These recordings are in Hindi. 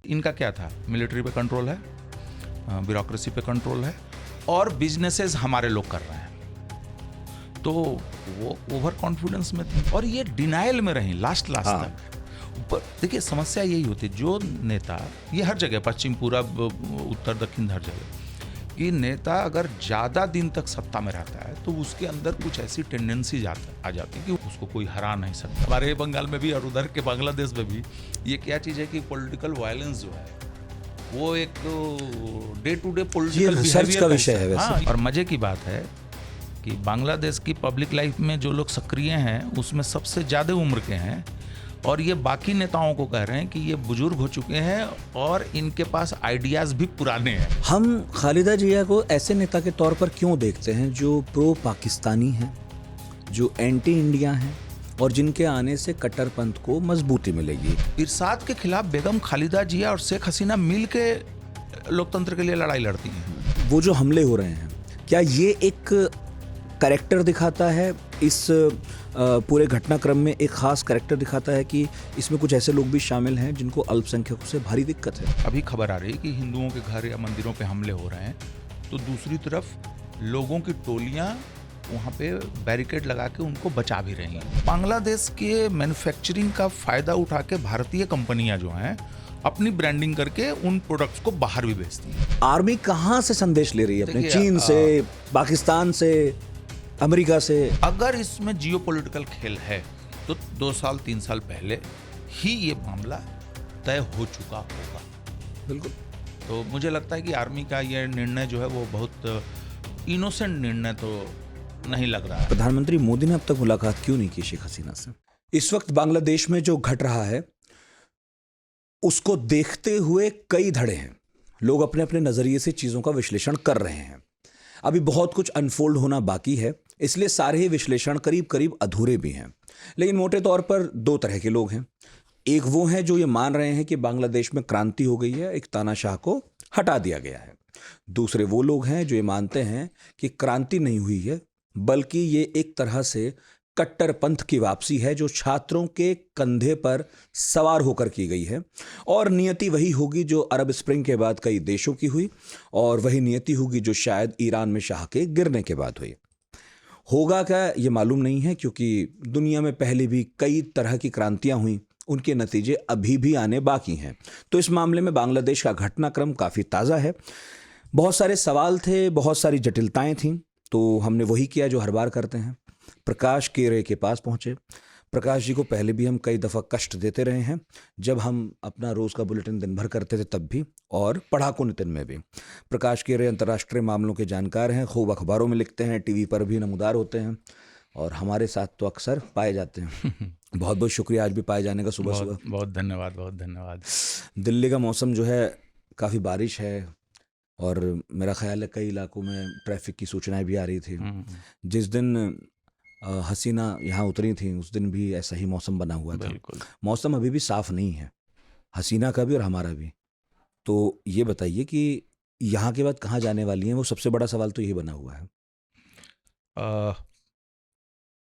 इनका क्या था, मिलिट्री पे कंट्रोल है, ब्यूरोक्रेसी पे कंट्रोल है, और बिजनेसेस हमारे लोग कर रहे हैं, तो वो ओवर कॉन्फिडेंस में थी और ये डिनाइल में रही लास्ट तक। पर देखिए समस्या यही होती है, जो नेता, ये हर जगह, पश्चिम पूरब उत्तर दक्षिण हर जगह, कि नेता अगर ज़्यादा दिन तक सत्ता में रहता है तो उसके अंदर कुछ ऐसी टेंडेंसी आ जाती है कि उसको कोई हरा नहीं सकता। हमारे बंगाल में भी और उधर के बांग्लादेश में भी ये क्या चीज़ है कि पॉलिटिकल वायलेंस जो है वो एक day to day political research का विषय है वैसे। हाँ, और मजे की बात है कि बांग्लादेश की पब्लिक लाइफ में जो लोग सक्रिय हैं उसमें सबसे ज़्यादा उम्र के हैं, और ये बाकी नेताओं को कह रहे हैं कि ये बुजुर्ग हो चुके हैं और इनके पास आइडियाज़ भी पुराने हैं। हम खालिदा जिया को ऐसे नेता के तौर पर क्यों देखते हैं जो प्रो पाकिस्तानी हैं, जो एंटी इंडिया हैं और जिनके आने से कट्टरपंथ को मजबूती मिलेगी? इरशाद के खिलाफ बेगम खालिदा जिया और शेख हसीना मिल के लोकतंत्र के लिए लड़ाई लड़ती हैं। वो जो हमले हो रहे हैं, क्या ये एक कैरेक्टर दिखाता है, इस पूरे घटनाक्रम में एक खास कैरेक्टर दिखाता है कि इसमें कुछ ऐसे लोग भी शामिल हैं जिनको अल्पसंख्यकों से भारी दिक्कत है? अभी खबर आ रही है कि हिंदुओं के घर या मंदिरों पे हमले हो रहे हैं, तो दूसरी तरफ लोगों की टोलियां वहाँ पे बैरिकेड लगा के उनको बचा भी रही हैं। बांग्लादेश के मैन्युफैक्चरिंग का फायदा उठा के भारतीय कंपनियां जो हैं अपनी ब्रांडिंग करके उन प्रोडक्ट्स को बाहर भी बेचती हैं। आर्मी कहाँ से संदेश ले रही है अपने? चीन से, पाकिस्तान से, अमेरिका से? अगर इसमें जियोपॉलिटिकल खेल है तो 2 साल 3 साल पहले ही ये मामला तय हो चुका होगा। बिल्कुल। तो मुझे लगता है कि आर्मी का ये निर्णय जो है वो बहुत इनोसेंट निर्णय तो नहीं लग रहा है। प्रधानमंत्री मोदी ने अब तक मुलाकात क्यों नहीं की शेख हसीना से? इस वक्त बांग्लादेश में जो घट रहा है उसको देखते हुए कई धड़े हैं, लोग अपने अपने नजरिए से चीजों का विश्लेषण कर रहे हैं। अभी बहुत कुछ अनफोल्ड होना बाकी है, इसलिए सारे ही विश्लेषण करीब करीब अधूरे भी हैं। लेकिन मोटे तौर पर 2 तरह के लोग हैं। एक वो हैं जो ये मान रहे हैं कि बांग्लादेश में क्रांति हो गई है, एक तानाशाह को हटा दिया गया है। दूसरे वो लोग हैं जो ये मानते हैं कि क्रांति नहीं हुई है, बल्कि ये एक तरह से कट्टरपंथ की वापसी है जो छात्रों के कंधे पर सवार होकर की गई है, और नियति वही होगी जो अरब स्प्रिंग के बाद कई देशों की हुई, और वही नियति होगी जो शायद ईरान में शाह के गिरने के बाद हुई। होगा क्या ये मालूम नहीं है, क्योंकि दुनिया में पहले भी कई तरह की क्रांतियां हुई, उनके नतीजे अभी भी आने बाकी हैं। तो इस मामले में बांग्लादेश का घटनाक्रम काफ़ी ताज़ा है। बहुत सारे सवाल थे, बहुत सारी जटिलताएं थीं, तो हमने वही किया जो हर बार करते हैं, प्रकाश केरे के पास पहुंचे। प्रकाश जी को पहले भी हम कई दफ़ा कष्ट देते रहे हैं, जब हम अपना रोज़ का बुलेटिन दिन भर करते थे तब भी, और पढ़ाकू नितिन में भी। प्रकाश केरे अंतर्राष्ट्रीय मामलों के जानकार हैं, खूब अखबारों में लिखते हैं, टीवी पर भी नमूदार होते हैं, और हमारे साथ तो अक्सर पाए जाते हैं। बहुत बहुत शुक्रिया आज भी पाए जाने का। सुबह सुबह बहुत धन्यवाद, बहुत धन्यवाद। दिल्ली का मौसम जो है काफ़ी बारिश है, और मेरा ख्याल है कई इलाकों में ट्रैफिक की सूचनाएं भी आ रही थी। जिस दिन हसीना यहाँ उतरी थी उस दिन भी ऐसा ही मौसम बना हुआ था। मौसम अभी भी साफ नहीं है, हसीना का भी और हमारा भी। तो ये बताइए कि यहाँ के बाद कहाँ जाने वाली हैं, वो सबसे बड़ा सवाल तो ये बना हुआ है।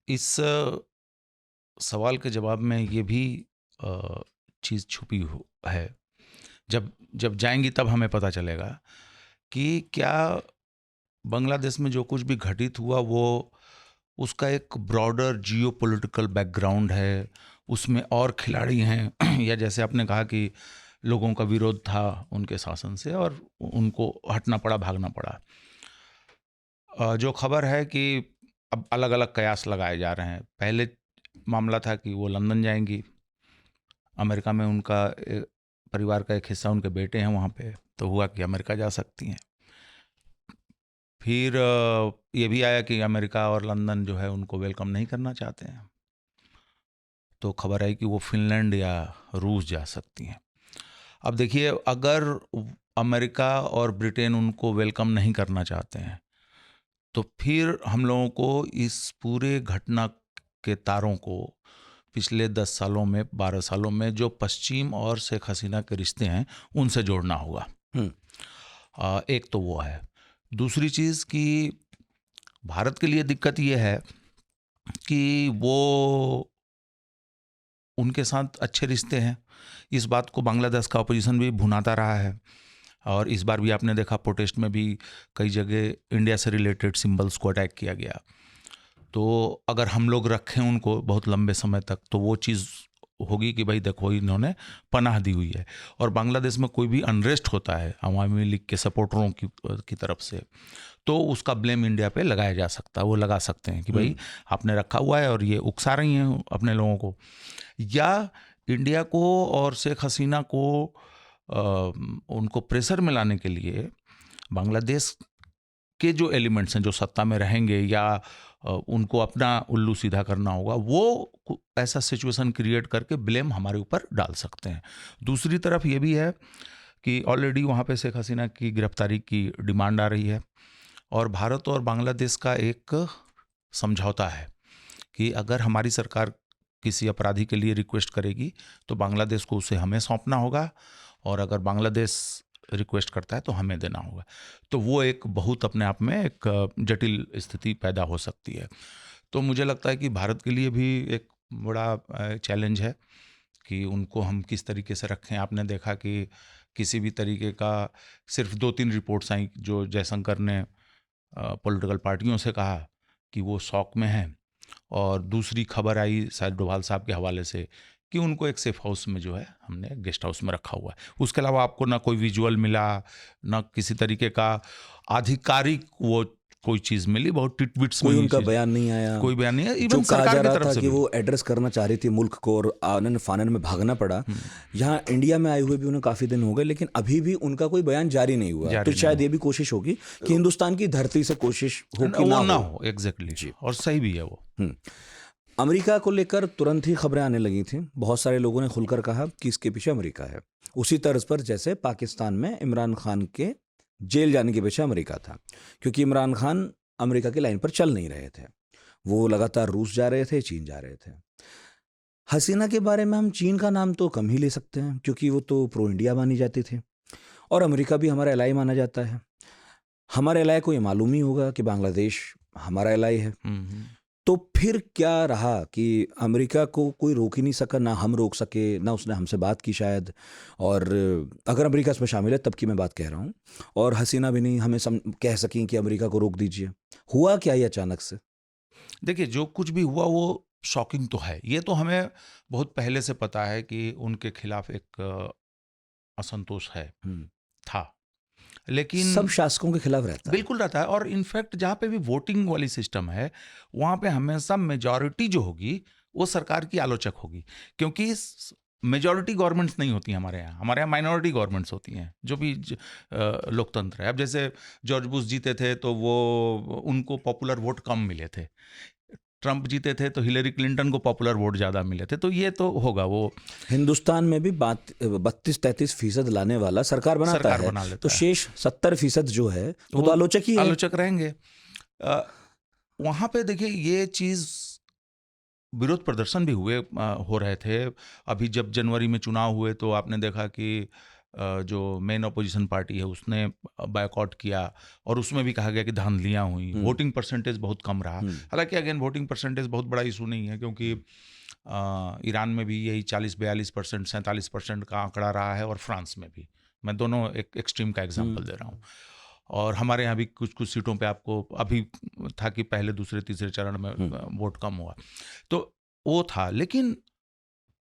इस सवाल के जवाब में ये भी चीज़ छुपी है, जब जाएंगी तब हमें पता चलेगा कि क्या बांग्लादेश में जो कुछ भी घटित हुआ वो उसका एक ब्रॉडर जियोपॉलिटिकल बैकग्राउंड है, उसमें और खिलाड़ी हैं, या जैसे आपने कहा कि लोगों का विरोध था उनके शासन से और उनको हटना पड़ा, भागना पड़ा। जो खबर है कि अब अलग अलग कयास लगाए जा रहे हैं। पहले मामला था कि वो लंदन जाएंगी, अमेरिका में उनका परिवार का एक हिस्सा, उनके बेटे हैं वहाँ पे, तो हुआ कि अमेरिका जा सकती हैं। फिर ये भी आया कि अमेरिका और लंदन जो है उनको वेलकम नहीं करना चाहते हैं, तो खबर आई कि वो फिनलैंड या रूस जा सकती हैं। अब देखिए, अगर अमेरिका और ब्रिटेन उनको वेलकम नहीं करना चाहते हैं तो फिर हम लोगों को इस पूरे घटना के तारों को पिछले 10 सालों में, 12 सालों में जो पश्चिम और शेख हसीना के रिश्ते हैं उनसे जोड़ना होगा। एक तो वो है। दूसरी चीज़ कि भारत के लिए दिक्कत ये है कि वो उनके साथ अच्छे रिश्ते हैं। इस बात को बांग्लादेश का अपोजिशन भी भुनाता रहा है, और इस बार भी आपने देखा प्रोटेस्ट में भी कई जगह इंडिया से रिलेटेड सिंबल्स को अटैक किया गया। तो अगर हम लोग रखें उनको बहुत लंबे समय तक, तो वो चीज़ होगी कि भाई देखो इन्होंने पनाह दी हुई है। और बांग्लादेश में कोई भी अनरेस्ट होता है अवामी लीग के सपोर्टरों की तरफ से, तो उसका ब्लेम इंडिया पे लगाया जा सकता है। वो लगा सकते हैं कि भाई आपने रखा हुआ है और ये उकसा रही हैं अपने लोगों को, या इंडिया को और शेख हसीना को उनको प्रेशर में लाने के लिए बांग्लादेश के जो एलिमेंट्स हैं जो सत्ता में रहेंगे, या उनको अपना उल्लू सीधा करना होगा, वो ऐसा सिचुएशन क्रिएट करके ब्लेम हमारे ऊपर डाल सकते हैं। दूसरी तरफ ये भी है कि ऑलरेडी वहाँ पे शेख हसीना की गिरफ्तारी की डिमांड आ रही है, और भारत और बांग्लादेश का एक समझौता है कि अगर हमारी सरकार किसी अपराधी के लिए रिक्वेस्ट करेगी तो बांग्लादेश को उसे हमें सौंपना होगा, और अगर बांग्लादेश रिक्वेस्ट करता है तो हमें देना होगा। तो वो एक बहुत अपने आप में एक जटिल स्थिति पैदा हो सकती है। तो मुझे लगता है कि भारत के लिए भी एक बड़ा चैलेंज है कि उनको हम किस तरीके से रखें। आपने देखा कि किसी भी तरीके का सिर्फ 2-3 रिपोर्ट्स आई जो जयशंकर ने पॉलिटिकल पार्टियों से कहा कि वो शॉक में हैं, और दूसरी खबर आई शायद डोभाल साहब के हवाले से कि उनको एक सेफ हाउस में जो है हमने गेस्ट हाउस में रखा हुआ है। उसके अलावा आपको ना कोई विजुअल मिला, ना किसी तरीके का आधिकारिक वो कोई चीज़ मिली, बहुत टिटबिट्स कोई में उनका बयान नहीं आया, कोई बयान नहीं है। जो इवन कहा जा सरकार की रहा तरफ था से कि भी। वो एड्रेस करना चाह रही थी मुल्क को और आनन फानन में भागना पड़ा। यहाँ इंडिया में आए हुए भी उन्हें काफ़ी दिन हो गए, लेकिन अभी भी उनका कोई बयान जारी नहीं हुआ। तो शायद ये भी कोशिश होगी कि हिंदुस्तान की धरती से कोशिश हो कि वो ना ना हो। एग्जैक्टली, और सही भी है वो। अमेरिका को लेकर तुरंत ही खबरें आने लगी थी। बहुत सारे लोगों ने खुलकर कहा कि इसके पीछे अमेरिका है, उसी तर्ज पर जैसे पाकिस्तान में इमरान खान के जेल जाने के पीछे अमेरिका था, क्योंकि इमरान खान अमेरिका की लाइन पर चल नहीं रहे थे। वो लगातार रूस जा रहे थे, चीन जा रहे थे। हसीना के बारे में हम चीन का नाम तो कम ही ले सकते हैं, क्योंकि वो तो प्रो इंडिया मानी जाती थी, और अमेरिका भी हमारा एलाई माना जाता है। हमारे एलाई को ये मालूम ही होगा कि बांग्लादेश हमारा एलाई है। तो फिर क्या रहा कि अमेरिका को कोई रोक ही नहीं सका, ना हम रोक सके, ना उसने हमसे बात की शायद। और अगर अमेरिका इसमें शामिल है तब की मैं बात कह रहा हूँ, और हसीना भी नहीं हमें कह सकें कि अमेरिका को रोक दीजिए। हुआ क्या ये अचानक से? देखिए, जो कुछ भी हुआ वो शॉकिंग तो है। ये तो हमें बहुत पहले से पता है कि उनके खिलाफ एक असंतोष है, था, लेकिन सब शासकों के खिलाफ रहता है। बिल्कुल रहता है। और इनफैक्ट जहाँ पे भी वोटिंग वाली सिस्टम है, वहाँ पे हमेशा मेजॉरिटी जो होगी वो सरकार की आलोचक होगी, क्योंकि मेजॉरिटी गवर्नमेंट्स नहीं होती हमारे यहाँ माइनॉरिटी गवर्नमेंट्स होती हैं, जो भी लोकतंत्र है। अब जैसे जॉर्ज बुश जीते थे तो वो उनको पॉपुलर वोट कम मिले थे, ट्रंप जीते थे तो हिलरी क्लिंटन को पॉपुलर वोट ज़्यादा मिले थे। तो ये तो होगा। वो हिंदुस्तान में भी 32-33% लाने वाला सरकार बनाता है, बना लेता तो है। शेष 70% जो है वो तो आलोचक ही है। आलोचक रहेंगे। वहाँ पे देखिए ये चीज़, विरोध प्रदर्शन भी हुए, हो रहे थे। अभी जब जनवरी में चुनाव हुए तो आपने देखा कि जो मेन अपोजिशन पार्टी है उसने बायकॉट किया, और उसमें भी कहा गया कि धांधलियाँ हुई, वोटिंग परसेंटेज बहुत कम रहा। हालांकि अगेन वोटिंग परसेंटेज बहुत बड़ा इशू नहीं है, क्योंकि ईरान में भी यही 40-42%, 47% का आंकड़ा रहा है, और फ्रांस में भी। मैं दोनों एक एक्सट्रीम का एग्जांपल दे रहा हूँ। और हमारे यहाँ भी कुछ कुछ सीटों पे आपको अभी था कि पहले दूसरे तीसरे चरण में वोट कम हुआ, तो वो था। लेकिन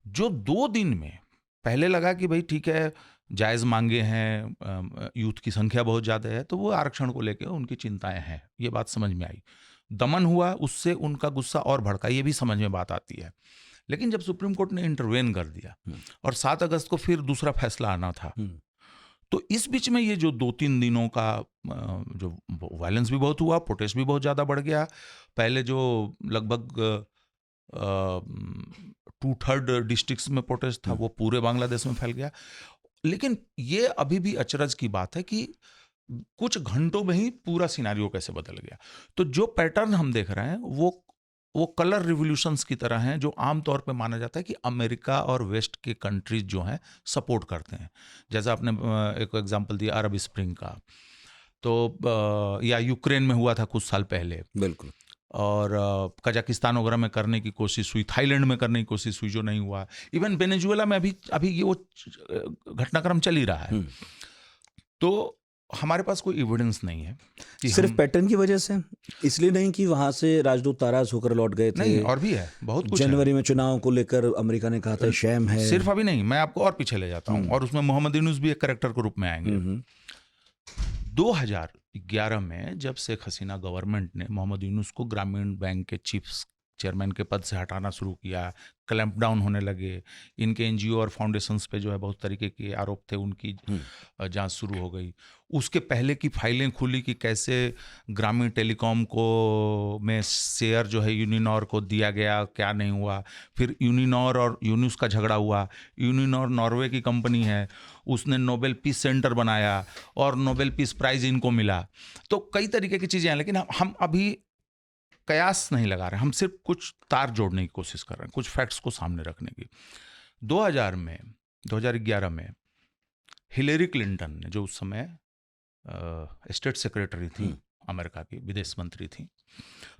जो 2 दिन में पहले लगा कि भाई ठीक है, जायज़ मांगे हैं, यूथ की संख्या बहुत ज़्यादा है, तो वो आरक्षण को लेकर उनकी चिंताएं हैं, ये बात समझ में आई। दमन हुआ, उससे उनका गुस्सा और भड़का, ये भी समझ में बात आती है। लेकिन जब सुप्रीम कोर्ट ने इंटरवेन कर दिया और 7 अगस्त को फिर दूसरा फैसला आना था, तो इस बीच में ये जो 2-3 दिनों का जो वायलेंस भी बहुत हुआ, प्रोटेस्ट भी बहुत ज़्यादा बढ़ गया। पहले जो लगभग 2/3 डिस्ट्रिक्ट्स में प्रोटेस्ट था, वो पूरे बांग्लादेश में फैल गया। लेकिन ये अभी भी अचरज की बात है कि कुछ घंटों में ही पूरा सिनारियो कैसे बदल गया। तो जो पैटर्न हम देख रहे हैं वो कलर रिवॉल्यूशंस की तरह हैं, जो आमतौर पे माना जाता है कि अमेरिका और वेस्ट के कंट्रीज जो हैं सपोर्ट करते हैं। जैसा आपने एक एग्जांपल दिया अरब स्प्रिंग का, तो या यूक्रेन में हुआ था कुछ साल पहले। बिल्कुल। और कजाकिस्तान वगैरह में करने की कोशिश हुई, थाईलैंड में करने की कोशिश हुई, जो नहीं हुआ। इवन वेनेजुएला में अभी ये वो घटनाक्रम चल ही रहा है। तो हमारे पास कोई एविडेंस नहीं है कि सिर्फ पैटर्न की वजह से, इसलिए नहीं कि वहां से राजदूत नाराज होकर लौट गए थे? नहीं, और भी है, बहुत कुछ जनवरी में चुनाव को लेकर अमेरिका ने कहा था शैम है। सिर्फ अभी नहीं, मैं आपको और पीछे ले जाता हूँ, और उसमें मोहम्मद यूनुस भी एक कैरेक्टर के रूप में आएंगे। 2011 में जब शेख हसीना गवर्नमेंट ने मोहम्मद यूनुस को ग्रामीण बैंक के चीफ चेयरमैन के पद से हटाना शुरू किया, क्लैंप डाउन होने लगे, इनके एनजीओ और फाउंडेशंस पे जो है बहुत तरीके के आरोप थे, उनकी जांच शुरू हो गई। उसके पहले की फाइलें खुली कि कैसे ग्रामीण टेलीकॉम को में शेयर जो है यूनिनॉर को दिया गया, क्या नहीं हुआ। फिर यूनिनॉर और यूनुस का झगड़ा हुआ। यूनिनॉर नॉर्वे की कंपनी है, उसने नोबेल पीस सेंटर बनाया और नोबेल पीस प्राइज इनको मिला। तो कई तरीके की चीज़ें हैं, लेकिन हम अभी कयास नहीं लगा रहे, हम सिर्फ कुछ तार जोड़ने की कोशिश कर रहे हैं, कुछ फैक्ट्स को सामने रखने की। 2011 में हिलेरी क्लिंटन ने, जो उस समय स्टेट सेक्रेटरी थी अमेरिका की, विदेश मंत्री थी,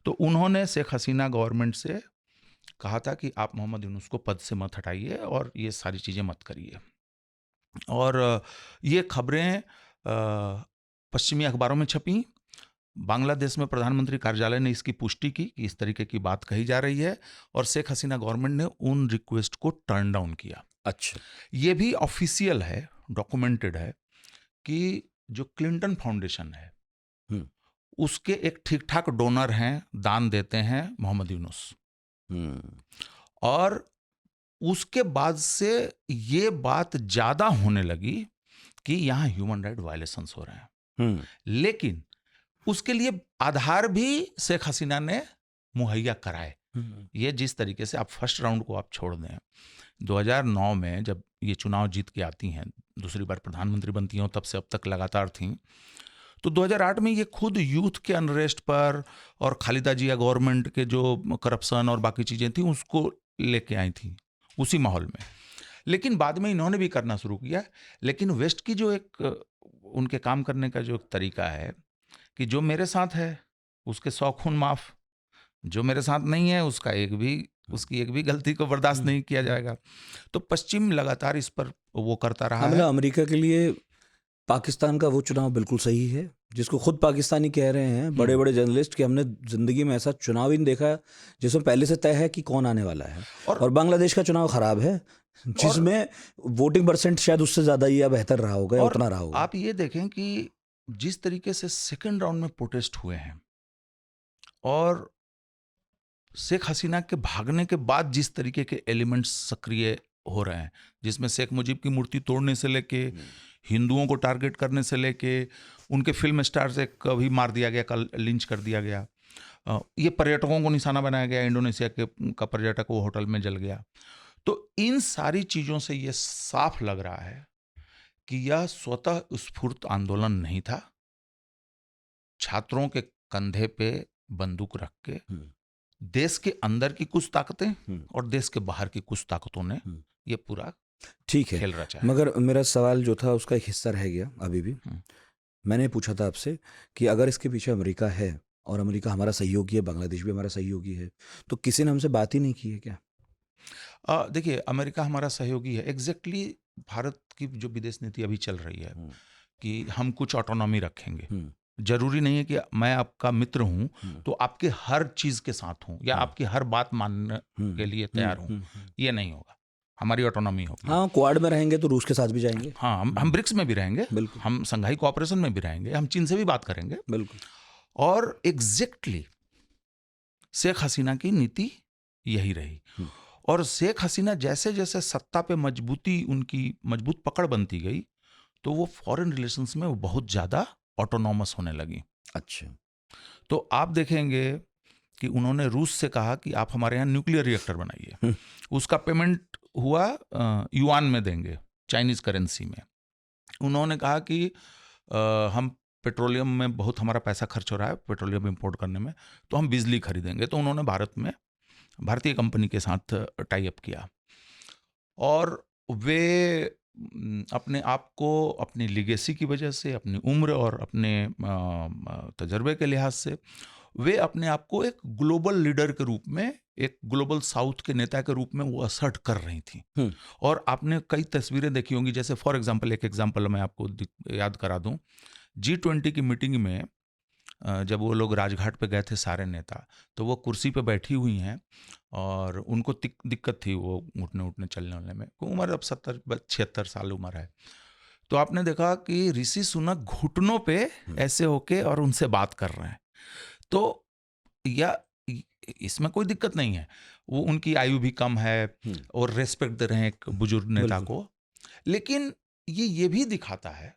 तो उन्होंने शेख हसीना गवर्नमेंट से कहा था कि आप मोहम्मद यूनुस को पद से मत हटाइए और ये सारी चीज़ें मत करिए। और ये खबरें पश्चिमी अखबारों में छपी। बांग्लादेश में प्रधानमंत्री कार्यालय ने इसकी पुष्टि की कि इस तरीके की बात कही जा रही है, और शेख हसीना गवर्नमेंट ने उन रिक्वेस्ट को टर्न डाउन किया। अच्छा, ये भी ऑफिशियल है, डॉक्यूमेंटेड है कि जो क्लिंटन फाउंडेशन है उसके एक ठीक ठाक डोनर हैं, दान देते हैं मोहम्मद यूनुस। और उसके बाद से ये बात ज्यादा होने लगी कि यहाँ ह्यूमन राइट वायलेशंस हो रहे हैं। लेकिन उसके लिए आधार भी शेख हसीना ने मुहैया कराए। ये जिस तरीके से आप फर्स्ट राउंड को आप छोड़ दें, 2009 में जब ये चुनाव जीत के आती हैं, दूसरी बार प्रधानमंत्री बनती हैं, तब से अब तक लगातार थी, तो 2008 में ये खुद यूथ के अनरेस्ट पर और खालिदा जिया गवर्नमेंट के जो करप्शन और बाकी चीज़ें थी उसको लेके आई थी उसी माहौल में। लेकिन बाद में इन्होंने भी करना शुरू किया। लेकिन वेस्ट की जो एक उनके काम करने का जो तरीका है कि जो मेरे साथ है उसके 100 खून माफ, जो मेरे साथ नहीं है उसकी एक भी गलती को बर्दाश्त नहीं किया जाएगा। तो पश्चिम लगातार इस पर वो करता रहा है। अमेरिका के लिए पाकिस्तान का वो चुनाव बिल्कुल सही है, जिसको खुद पाकिस्तानी कह रहे हैं बड़े बड़े जर्नलिस्ट कि हमने जिंदगी में ऐसा चुनाव ही नहीं देखा जिसमें पहले से तय है कि कौन आने वाला है। और बांग्लादेश का चुनाव खराब है, जिसमें वोटिंग परसेंट शायद उससे ज्यादा ही या बेहतर रहा होगा या उतना रहा होगा। आप ये देखें कि जिस तरीके से सेकंड राउंड में प्रोटेस्ट हुए हैं और शेख हसीना के भागने के बाद जिस तरीके के एलिमेंट्स सक्रिय हो रहे हैं, जिसमें शेख मुजीब की मूर्ति तोड़ने से लेके हिंदुओं को टारगेट करने से लेके उनके फिल्म स्टार से कभी मार दिया गया, कल लिंच कर दिया गया, ये पर्यटकों को निशाना बनाया गया, इंडोनेशिया का पर्यटक वो होटल में जल गया। तो इन सारी चीज़ों से ये साफ लग रहा है कि यह स्वतः स्फूर्त आंदोलन नहीं था। छात्रों के कंधे पे बंदूक रख के देश के अंदर की कुछ ताकतें और देश के बाहर की कुछ ताकतों ने ये पूरा ठीक है खेल रचा है। मगर मेरा सवाल जो था उसका एक हिस्सा रह गया अभी भी। मैंने पूछा था आपसे कि अगर इसके पीछे अमेरिका है और अमेरिका हमारा सहयोगी है, बांग्लादेश भी हमारा सहयोगी है, तो किसी ने हमसे बात ही नहीं की है क्या? देखिए, अमेरिका हमारा सहयोगी है। एग्जैक्टली भारत की जो विदेश नीति अभी चल रही है कि हम कुछ ऑटोनॉमी रखेंगे। जरूरी नहीं है कि मैं आपका मित्र हूं तो आपके हर चीज के साथ हूं या आपकी हर बात मानने के लिए तैयार हूं, ये नहीं होगा। हमारी ऑटोनॉमी होगी। हाँ, क्वाड में रहेंगे तो रूस के साथ भी जाएंगे। हाँ, हम ब्रिक्स में भी रहेंगे, हम संघाई कोऑपरेशन में भी रहेंगे, हम चीन से भी बात करेंगे। बिल्कुल। और एग्जैक्टली शेख हसीना की नीति यही रही। और शेख हसीना जैसे जैसे सत्ता पे उनकी मजबूत पकड़ बनती गई, तो वो फॉरेन रिलेशंस में वो बहुत ज्यादा ऑटोनॉमस होने लगी। अच्छा। तो आप देखेंगे कि उन्होंने रूस से कहा कि आप हमारे यहाँ न्यूक्लियर रिएक्टर बनाइए। उसका पेमेंट हुआ युआन में देंगे, चाइनीज करेंसी में। उन्होंने कहा कि हम पेट्रोलियम में बहुत हमारा पैसा खर्च हो रहा है, पेट्रोलियम इंपोर्ट करने में, तो हम बिजली खरीदेंगे। तो उन्होंने भारतीय कंपनी के साथ टाई अप किया और वे अपने आप को अपनी लिगेसी की वजह से, अपनी उम्र और अपने तजर्बे के लिहाज से वे अपने आप को एक ग्लोबल लीडर के रूप में, एक ग्लोबल साउथ के नेता के रूप में वो असर्ट कर रही थी। और आपने कई तस्वीरें देखी होंगी, जैसे फॉर एग्जांपल, एक एग्जांपल मैं आपको याद करा दूं। G20 की मीटिंग में जब वो लोग राजघाट पे गए थे सारे नेता, तो वो कुर्सी पे बैठी हुई हैं और उनको दिक्कत थी वो उठने चलने वालने में। उम्र अब 70-76 साल उम्र है। तो आपने देखा कि ऋषि सुनक घुटनों पे ऐसे होके और उनसे बात कर रहे हैं। तो या इसमें कोई दिक्कत नहीं है, वो उनकी आयु भी कम है और रेस्पेक्ट दे रहे हैं एक बुजुर्ग नेता को। लेकिन ये भी दिखाता है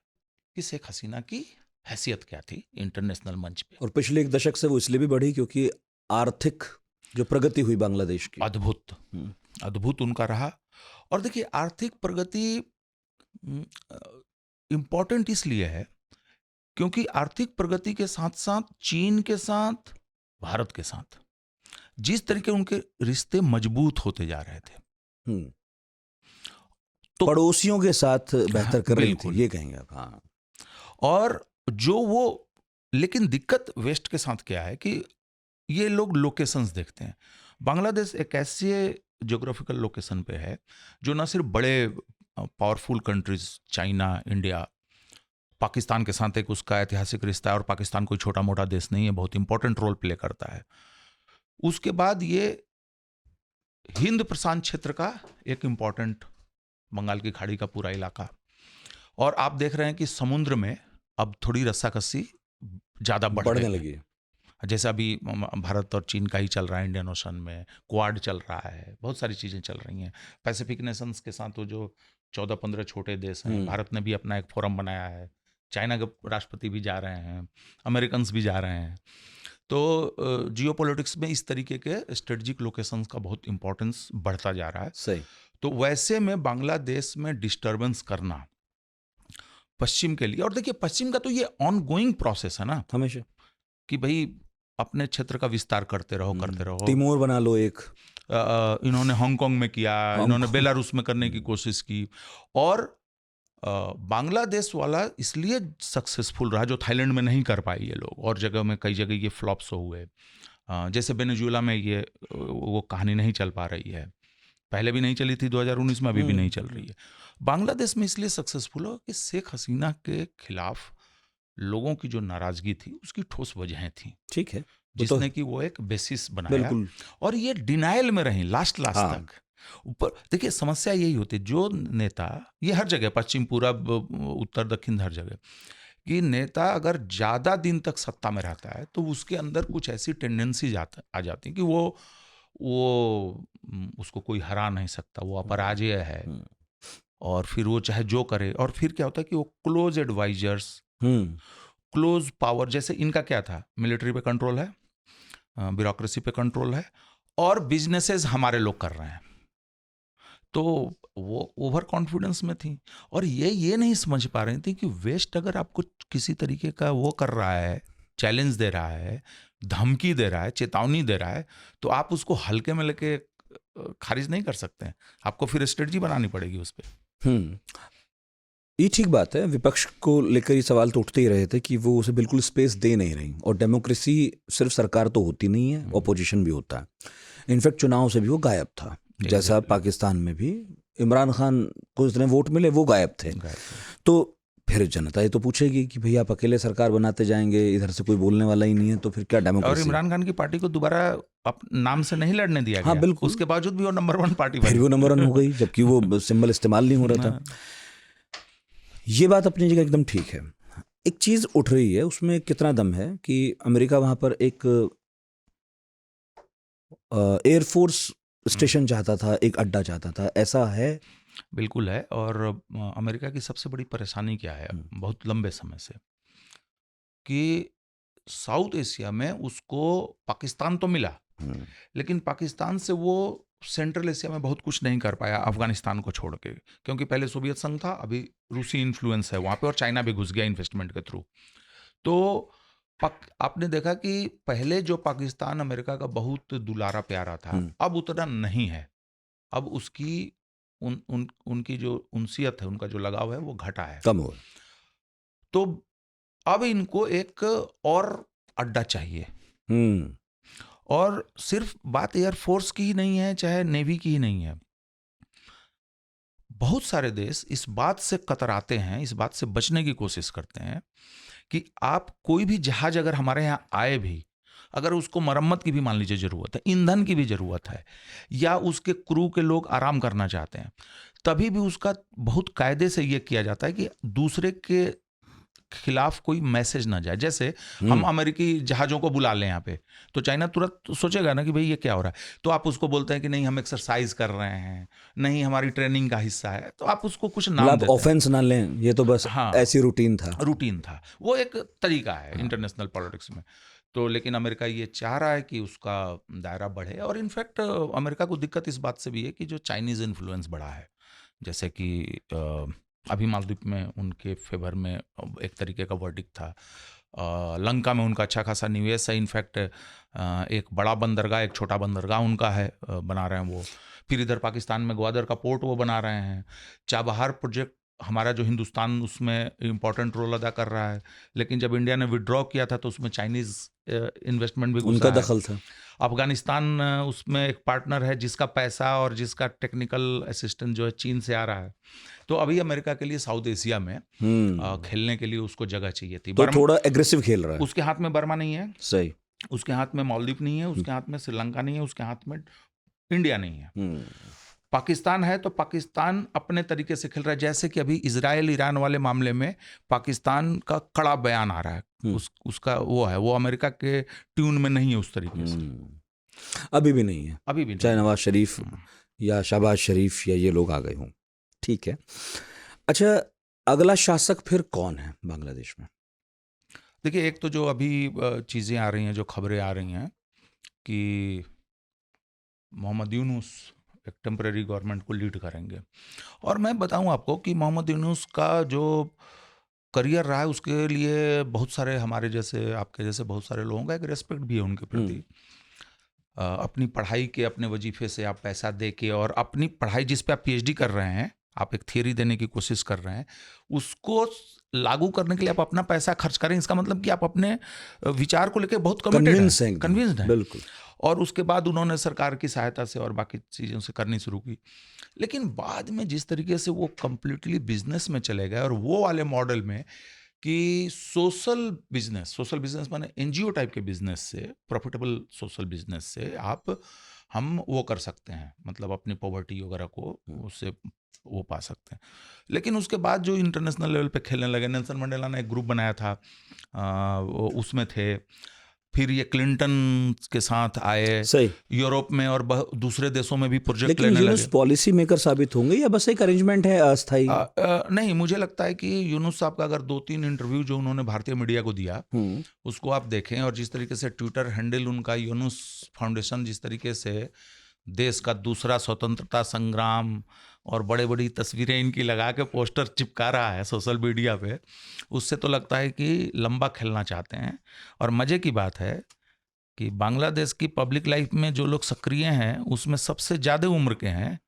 कि शेख हसीना की हैसियत क्या थी इंटरनेशनल मंच पे। और पिछले एक दशक से वो इसलिए भी बढ़ी क्योंकि आर्थिक जो प्रगति हुई बांग्लादेश की, अद्भुत उनका रहा। और देखिए, आर्थिक प्रगति इंपॉर्टेंट इसलिए है क्योंकि आर्थिक प्रगति के साथ साथ चीन के साथ, भारत के साथ जिस तरीके उनके रिश्ते मजबूत होते जा रहे थे, तो पड़ोसियों के साथ बेहतर कर रही थी, ये कहेंगे आप। हाँ। और जो वो, लेकिन दिक्कत वेस्ट के साथ क्या है कि ये लोग लोकेशंस देखते हैं। बांग्लादेश एक ऐसे ज्योग्राफिकल लोकेशन पे है जो ना सिर्फ बड़े powerful countries, China, India, Pakistan के साथ एक उसका ऐतिहासिक रिश्ता है, और पाकिस्तान कोई छोटा मोटा देश नहीं है, बहुत इंपॉर्टेंट रोल प्ले करता है। उसके बाद ये हिंद प्रशांत क्षेत्र का एक इंपॉर्टेंट, बंगाल की खाड़ी का पूरा इलाका। और आप देख रहे हैं कि समुद्र में अब थोड़ी रस्साकस्सी ज़्यादा बढ़ने लगी है। जैसा अभी भारत और चीन का ही चल रहा है, इंडियन ओशन में क्वाड चल रहा है, बहुत सारी चीज़ें चल रही हैं। पैसिफिक नेशंस के साथ वो जो 14-15 छोटे देश हैं, भारत ने भी अपना एक फोरम बनाया है, चाइना के राष्ट्रपति भी जा रहे हैं, अमेरिकन्स भी जा रहे हैं। तो जियोपॉलिटिक्स में इस तरीके के स्ट्रेटजिक लोकेशंस का बहुत इंपॉर्टेंस बढ़ता जा रहा है। सही। तो वैसे में बांग्लादेश में डिस्टर्बेंस करना पश्चिम के लिए, और देखिए पश्चिम का तो ये ऑनगोइंग प्रोसेस है ना हमेशा, कि भाई अपने क्षेत्र का विस्तार करते रहो। तिमोर बना लो एक, इन्होंने हांगकांग में किया, इन्होंने बेलारूस में करने की कोशिश की, और बांग्लादेश वाला इसलिए सक्सेसफुल रहा जो थाईलैंड में नहीं कर पाए ये लोग, और जगह में कई जगह ये फ्लॉप्स हुए। जैसे वेनेजुएला में ये वो कहानी नहीं चल पा रही है, पहले भी नहीं चली थी 2019 में, अभी भी नहीं चल रही है। बांग्लादेश में इसलिए सक्सेसफुल हो कि शेख हसीना के खिलाफ लोगों की जो नाराजगी थी उसकी ठोस वजहें थी, ठीक है, जिसने कि वो एक बेसिस बनाया, और ये डिनायल में रही लास्ट तक। ऊपर देखिए, समस्या यही होती है, जो नेता, ये हर जगह, पश्चिम, पूरब, उत्तर, दक्षिण, हर जगह, कि नेता अगर ज़्यादा दिन तक सत्ता में रहता है तो उसके अंदर कुछ ऐसी टेंडेंसी आ जाती है कि वो उसको कोई हरा नहीं सकता, वो अपराजय है, और फिर वो चाहे जो करे। और फिर क्या होता है कि वो क्लोज एडवाइजर्स, क्लोज पावर, जैसे इनका क्या था, मिलिट्री पे कंट्रोल है, ब्यूरोक्रेसी पे कंट्रोल है, और बिजनेसेस हमारे लोग कर रहे हैं, तो वो ओवर कॉन्फिडेंस में थी। और ये नहीं समझ पा रही थी कि वेस्ट अगर आपको किसी तरीके का वो कर रहा है, चैलेंज दे रहा है, धमकी दे रहा है, चेतावनी दे रहा है, तो आप उसको हल्के में लेके खारिज नहीं कर सकते हैं, आपको फिर स्ट्रेटजी बनानी पड़ेगी उस पर। ये ठीक बात है। विपक्ष को लेकर ये सवाल तो उठते ही रहे थे कि वो उसे बिल्कुल स्पेस दे नहीं रही, और डेमोक्रेसी सिर्फ सरकार तो होती नहीं है, ऑपोजिशन भी होता है। इनफैक्ट चुनाव से भी वो गायब था, जैसा पाकिस्तान में भी इमरान खान को जितने वोट मिले वो गायब थे। तो फिर जनता ये तो पूछेगी कि भैया आप अकेले सरकार बनाते जाएंगे, इधर से कोई बोलने वाला ही नहीं है, तो फिर क्या डेमोक्रेसी। और इमरान खान की पार्टी को दोबारा नाम से नहीं लड़ने दिया गया। हाँ बिल्कुल, उसके बावजूद भी वो नंबर 1 पार्टी बनी, फिर वो नंबर 1 हो गई, जबकि वो सिंबल इस्तेमाल नहीं हो रहा था। ये बात अपनी जगह एकदम ठीक है। एक चीज उठ रही है, उसमें कितना दम है कि अमेरिका वहां पर एक एयरफोर्स स्टेशन चाहता था, एक अड्डा चाहता था, ऐसा है? बिल्कुल है। और अमेरिका की सबसे बड़ी परेशानी क्या है बहुत लंबे समय से, कि साउथ एशिया में उसको पाकिस्तान तो मिला, लेकिन पाकिस्तान से वो सेंट्रल एशिया में बहुत कुछ नहीं कर पाया, अफगानिस्तान को छोड़ के, क्योंकि पहले सोवियत संघ था, अभी रूसी इन्फ्लुएंस है वहाँ पे, और चाइना भी घुस गया इन्वेस्टमेंट के थ्रू। तो आपने देखा कि पहले जो पाकिस्तान अमेरिका का बहुत दुलारा प्यारा था, अब उतना नहीं है। अब उसकी उनकी जो उनसियत है, उनका जो लगाव है, वो घटा है, कम हो। तो अब इनको एक और अड्डा चाहिए, और सिर्फ बात एयरफोर्स की ही नहीं है, चाहे नेवी की ही नहीं है। बहुत सारे देश इस बात से कतराते हैं, इस बात से बचने की कोशिश करते हैं कि आप कोई भी जहाज अगर हमारे यहाँ आए भी, अगर उसको मरम्मत की भी मान लीजिए ज़रूरत है, ईंधन की भी ज़रूरत है, या उसके क्रू के लोग आराम करना चाहते हैं, तभी भी उसका बहुत कायदे से ये किया जाता है कि दूसरे के खिलाफ कोई मैसेज ना जाए। जैसे हम अमेरिकी जहाज़ों को बुला लें यहाँ पे, तो चाइना तुरंत सोचेगा ना कि भाई ये क्या हो रहा है, तो आप उसको बोलते हैं कि नहीं हम एक्सरसाइज कर रहे हैं, नहीं हमारी ट्रेनिंग का हिस्सा है, तो आप उसको कुछ नाम मतलब देते हैं। ऑफेंस ना लें, ये तो बस हाँ, ऐसी रूटीन था। रूटीन था, वो एक तरीका है इंटरनेशनल पॉलिटिक्स में। तो लेकिन अमेरिका ये चाह रहा है कि उसका दायरा बढ़े, और इनफैक्ट अमेरिका को दिक्कत इस बात से भी है कि जो चाइनीज़ इन्फ्लुएंस बढ़ा है, जैसे कि अभी मालदीव में उनके फेवर में एक तरीके का वर्डिक्ट था, लंका में उनका अच्छा खासा निवेश है, इनफैक्ट एक बड़ा बंदरगाह, एक छोटा बंदरगाह उनका है, बना रहे हैं वो। फिर इधर पाकिस्तान में ग्वादर का पोर्ट वो बना रहे हैं। चाबहार प्रोजेक्ट हमारा जो हिंदुस्तान उसमें इम्पोर्टेंट रोल अदा कर रहा है, लेकिन जब इंडिया ने विड्रॉ किया था तो उसमें चाइनीज़ इन्वेस्टमेंट भी उनका घुसा है। दखल था। अफगानिस्तान उसमें एक पार्टनर है जिसका पैसा और जिसका टेक्निकल असिस्टेंस जो है चीन से आ रहा है। तो अभी अमेरिका के लिए साउथ एशिया में खेलने के लिए उसको जगह चाहिए थी। तो थोड़ा एग्रेसिव खेल रहा है। उसके हाथ में बर्मा नहीं है, सही, उसके हाथ में मालदीव नहीं है, उसके हाथ में श्रीलंका नहीं है, उसके हाथ में इंडिया नहीं है। पाकिस्तान है तो पाकिस्तान अपने तरीके से खेल रहा है, जैसे कि अभी इजराइल ईरान वाले मामले में पाकिस्तान का कड़ा बयान आ रहा है, उसका वो है, वो अमेरिका के ट्यून में नहीं है उस तरीके से। अभी भी नहीं है, अभी भी नहीं, चाहे नवाज शरीफ या शहबाज शरीफ या ये लोग आ गए हों। ठीक है, अच्छा अगला शासक फिर कौन है बांग्लादेश में? देखिए, एक तो जो अभी चीज़ें आ रही हैं, जो खबरें आ रही हैं कि मोहम्मद यूनुस एक टेम्परेरी गवर्नमेंट को लीड करेंगे, और मैं बताऊं आपको कि मोहम्मद यूनुस का जो करियर रहा है उसके लिए बहुत सारे हमारे जैसे, आपके जैसे बहुत सारे लोगों का एक रेस्पेक्ट भी है उनके प्रति। अपनी पढ़ाई के, अपने वजीफे से आप पैसा दे के, और अपनी पढ़ाई जिस पे आप पीएचडी कर रहे हैं, आप एक थियरी देने की कोशिश कर रहे हैं, उसको लागू करने के लिए आप अपना पैसा खर्च करें, इसका मतलब कि आप अपने विचार को लेकर बहुत कन्विंस्ड हैं। बिल्कुल। और उसके बाद उन्होंने सरकार की सहायता से और बाकी चीज़ों से करनी शुरू की, लेकिन बाद में जिस तरीके से वो कंप्लीटली बिजनेस में चले गए, और वो वाले मॉडल में कि सोशल बिजनेस माने एनजीओ टाइप के बिजनेस से, प्रॉफिटेबल सोशल बिजनेस से हम वो कर सकते हैं, मतलब अपनी पॉवर्टी वगैरह को उससे वो पा सकते हैं। लेकिन उसके बाद जो इंटरनेशनल लेवल पे खेलने लगे, नेल्सन मंडेला ने एक ग्रुप बनाया था, वो उसमें थे, फिर ये क्लिंटन के साथ आए, सही, यूरोप में और दूसरे देशों में भी प्रोजेक्ट लेकिन लेने यूनुस लगे। पॉलिसी मेकर साबित होंगे या बस एक अरेंजमेंट है अस्थाई? नहीं, मुझे लगता है कि यूनुस साहब का अगर 2-3 इंटरव्यू जो उन्होंने भारतीय मीडिया को दिया उसको आप देखें, और जिस तरीके से ट्विटर हैंडल उनका यूनुस फाउंडेशन जिस तरीके से देश का दूसरा स्वतंत्रता संग्राम और बड़े बड़ी तस्वीरें इनकी लगा के पोस्टर चिपका रहा है सोशल मीडिया पे, उससे तो लगता है कि लंबा खेलना चाहते हैं। और मज़े की बात है कि बांग्लादेश की पब्लिक लाइफ में जो लोग सक्रिय हैं उसमें सबसे ज़्यादा उम्र के हैं,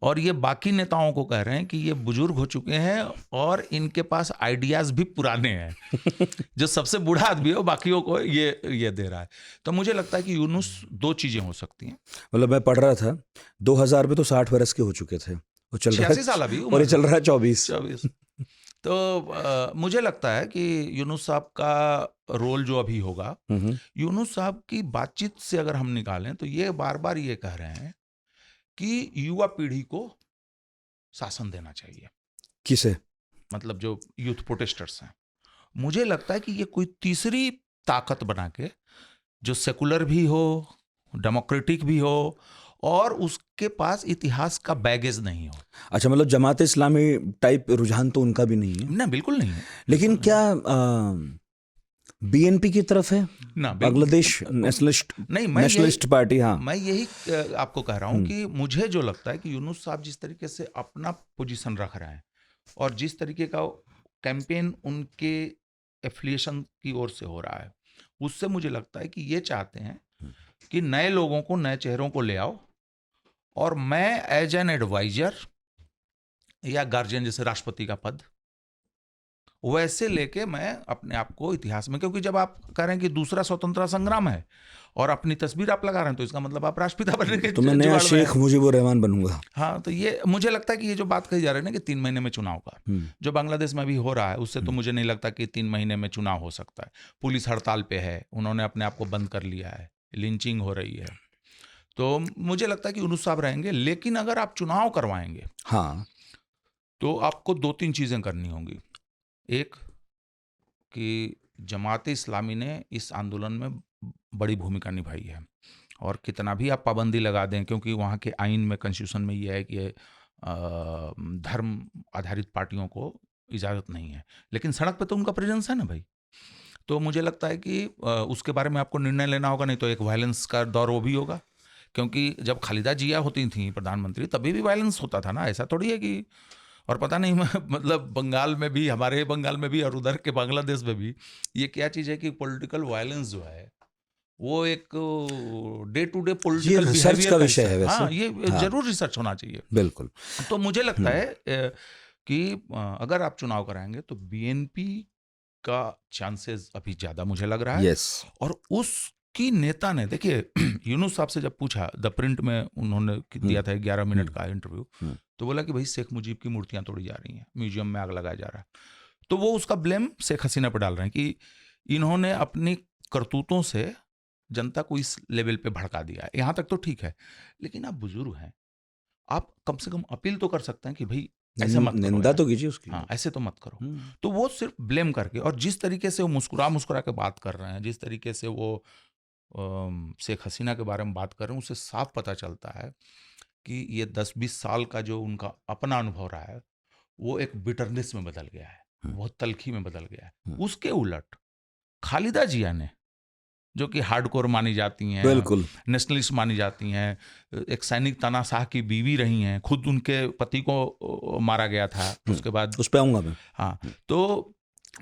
और ये बाकी नेताओं को कह रहे हैं कि ये बुजुर्ग हो चुके हैं और इनके पास आइडियाज़ भी पुराने हैं। जो सबसे बूढ़ा आदमी है वो बाकियों को ये दे रहा है। तो मुझे लगता है कि यूनुस 2 चीज़ें हो सकती हैं। मतलब मैं पढ़ रहा था 2000 में तो 60 वर्ष के हो चुके थे, वो चल रहा 86 साल अभी और ये चल रहा है 24। तो मुझे लगता है कि यूनुस साहब का रोल जो अभी होगा, यूनुस साहब की बातचीत से अगर हम निकालें तो ये बार बार ये कह रहे हैं कि युवा पीढ़ी को शासन देना चाहिए। किसे? मतलब जो यूथ प्रोटेस्टर्स हैं। मुझे लगता है कि ये कोई तीसरी ताकत बना के, जो सेकुलर भी हो, डेमोक्रेटिक भी हो, और उसके पास इतिहास का बैगेज नहीं हो। अच्छा, मतलब जमात इस्लामी टाइप रुझान तो उनका भी नहीं है? ना, बिल्कुल नहीं है। लेकिन क्या बीएनपी की तरफ है ना, बांग्लादेश नेशनलिस्ट पार्टी? हाँ, मैं यही आपको कह रहा हूँ कि मुझे जो लगता है कि यूनुस साहब जिस तरीके से अपना पोजीशन रख रहे हैं और जिस तरीके का कैंपेन उनके एफिलिएशन की ओर से हो रहा है, उससे मुझे लगता है कि ये चाहते हैं कि नए लोगों को, नए चेहरों को ले आओ, और मैं एज एन एडवाइजर या गार्जियन, जैसे राष्ट्रपति का पद, वैसे लेके मैं अपने आप को इतिहास में, क्योंकि जब आप कह रहे हैं कि दूसरा स्वतंत्रता संग्राम है और अपनी तस्वीर आप लगा रहे हैं, तो इसका मतलब आप राष्ट्रपिता बनने के तो मैं नया जुगाड़ में शेख हैं। मुजीबुर रहमान बनूंगा। हाँ, तो ये मुझे लगता है कि ये जो बात कही जा रही है ना कि 3 महीने में चुनाव का, जो बांग्लादेश में भी हो रहा है, उससे तो मुझे नहीं लगता कि 3 महीने में चुनाव हो सकता है। पुलिस हड़ताल पे है, उन्होंने अपने आप को बंद कर लिया है, लिंचिंग हो रही है, तो मुझे लगता है कि यूनुस साहब रहेंगे। लेकिन अगर आप चुनाव करवाएंगे हाँ, तो आपको 2-3 चीज़ें करनी होंगी। एक, कि जमात इस्लामी ने इस आंदोलन में बड़ी भूमिका निभाई है, और कितना भी आप पाबंदी लगा दें, क्योंकि वहाँ के आइन में, कॉन्स्टिट्यूशन में ये है कि धर्म आधारित पार्टियों को इजाज़त नहीं है, लेकिन सड़क पे तो उनका प्रेजेंस है ना भाई। तो मुझे लगता है कि उसके बारे में आपको निर्णय लेना होगा, नहीं तो एक वायलेंस का दौर वो भी होगा, क्योंकि जब खालिदा जिया होती थी प्रधानमंत्री तभी भी वायलेंस होता था ना, ऐसा थोड़ी है कि, और पता नहीं मतलब बंगाल में भी, हमारे बंगाल में भी और उधर के बांग्लादेश में भी ये क्या चीज़ है कि पॉलिटिकल वायलेंस जो है वो एक डे टू डे ये पॉलिटिकल रिसर्च बिहेवियर का का विषय हिस्सा है है। वैसे। हाँ, ये हाँ, जरूर रिसर्च होना चाहिए। बिल्कुल। तो मुझे लगता है कि अगर आप चुनाव कराएंगे तो बीएनपी का चांसेस अभी ज़्यादा मुझे लग रहा है। यस। और उसकी नेता ने, देखिए यूनुस साहब से जब पूछा, द प्रिंट में उन्होंने दिया था 11 मिनट का इंटरव्यू, तो बोला कि भाई शेख मुजीब की मूर्तियां तोड़ी जा रही हैं, म्यूजियम में आग लगाया जा रहा है। तो वो उसका ब्लेम शेख हसीना पर डाल रहे हैं कि इन्होंने अपनी करतूतों से जनता को इस लेवल पे भड़का दिया है। यहाँ तक तो ठीक है, लेकिन आप बुजुर्ग हैं, आप कम से कम अपील तो कर सकते हैं कि भाई ऐसे मत करो निंदा यार। तो कीजिए उसकी। हाँ, ऐसे तो मत करो। तो वो सिर्फ ब्लेम करके, और जिस तरीके से वो मुस्कुरा मुस्कुरा के बात कर रहे हैं, जिस तरीके से वो शेख हसीना के बारे में बात कर रहे हैं, उससे साफ पता चलता है कि ये 10-20 साल का जो उनका अपना अनुभव रहा है वो एक बिटरनेस में बदल गया है, बहुत तलखी में बदल गया है। उसके उलट खालिदा जिया ने, जो कि हार्डकोर मानी जाती हैं, बिल्कुल। नेशनलिस्ट मानी जाती हैं, एक सैनिक तानाशाह की बीवी रही हैं, खुद उनके पति को मारा गया था, उसके बाद उस पे आऊंगा मैं। हाँ, तो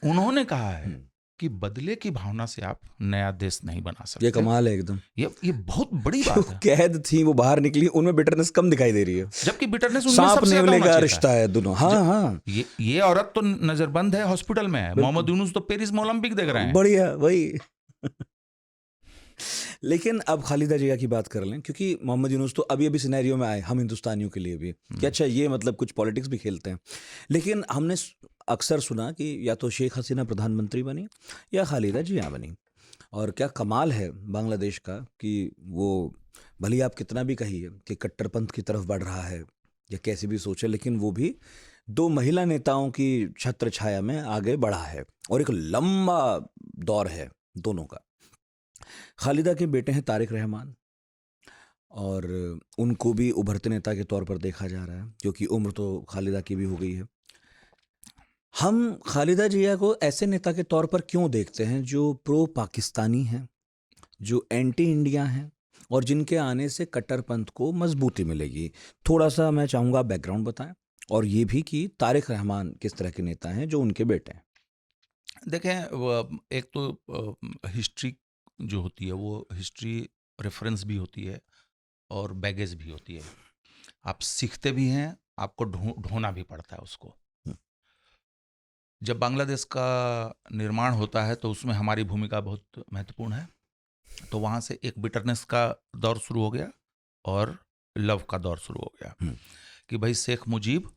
उन्होंने कहा है कि बदले की भावना से आप नया देश नहीं बना सकते। ये कमाल है एकदम। ये बहुत बड़ी बात है। कैद थी, वो बाहर निकली, उनमें बिटरनेस कम दिखाई दे रही है, जबकि बिटरनेस उनमें सांप सबसे ज्यादा नेवले होना का चाहिए रिश्ता था। है दोनों। हाँ हाँ, ये औरत तो नजरबंद है, हॉस्पिटल में है। मोहम्मद यूनुस तो पेरिस में ओलंपिक देख रहे हैं। बढ़िया वही। लेकिन अब खालिदा जिया की बात कर लें, क्योंकि मोहम्मद यूनुस तो अभी अभी सिनेरियो में आए हम हिंदुस्तानियों के लिए भी कि अच्छा ये मतलब कुछ पॉलिटिक्स भी खेलते हैं। लेकिन हमने अक्सर सुना कि या तो शेख हसीना प्रधानमंत्री बनी या खालिदा जिया बनी। और क्या कमाल है बांग्लादेश का कि वो, भले आप कितना भी कहिए कि कट्टरपंथ की तरफ बढ़ रहा है या कैसे भी सोचे, लेकिन वो भी 2 महिला नेताओं की छत्र छाया में आगे बढ़ा है, और एक लंबा दौर है दोनों का। खालिदा के बेटे हैं तारिक रहमान, और उनको भी उभरते नेता के तौर पर देखा जा रहा है, क्योंकि उम्र तो खालिदा की भी हो गई है। हम खालिदा जिया को ऐसे नेता के तौर पर क्यों देखते हैं जो प्रो पाकिस्तानी हैं, जो एंटी इंडिया हैं, और जिनके आने से कट्टरपंथ को मजबूती मिलेगी? थोड़ा सा मैं चाहूँगा बैकग्राउंड बताएं, और ये भी कि तारिक रहमान किस तरह के नेता हैं जो उनके बेटे हैं। देखें, एक तो हिस्ट्री जो होती है वो हिस्ट्री रेफरेंस भी होती है और बैगेज भी होती है। आप सीखते भी हैं, आपको ढोना भी पड़ता है उसको। जब बांग्लादेश का निर्माण होता है तो उसमें हमारी भूमिका बहुत महत्वपूर्ण है। तो वहाँ से एक बिटरनेस का दौर शुरू हो गया और लव का दौर शुरू हो गया कि भाई शेख मुजीब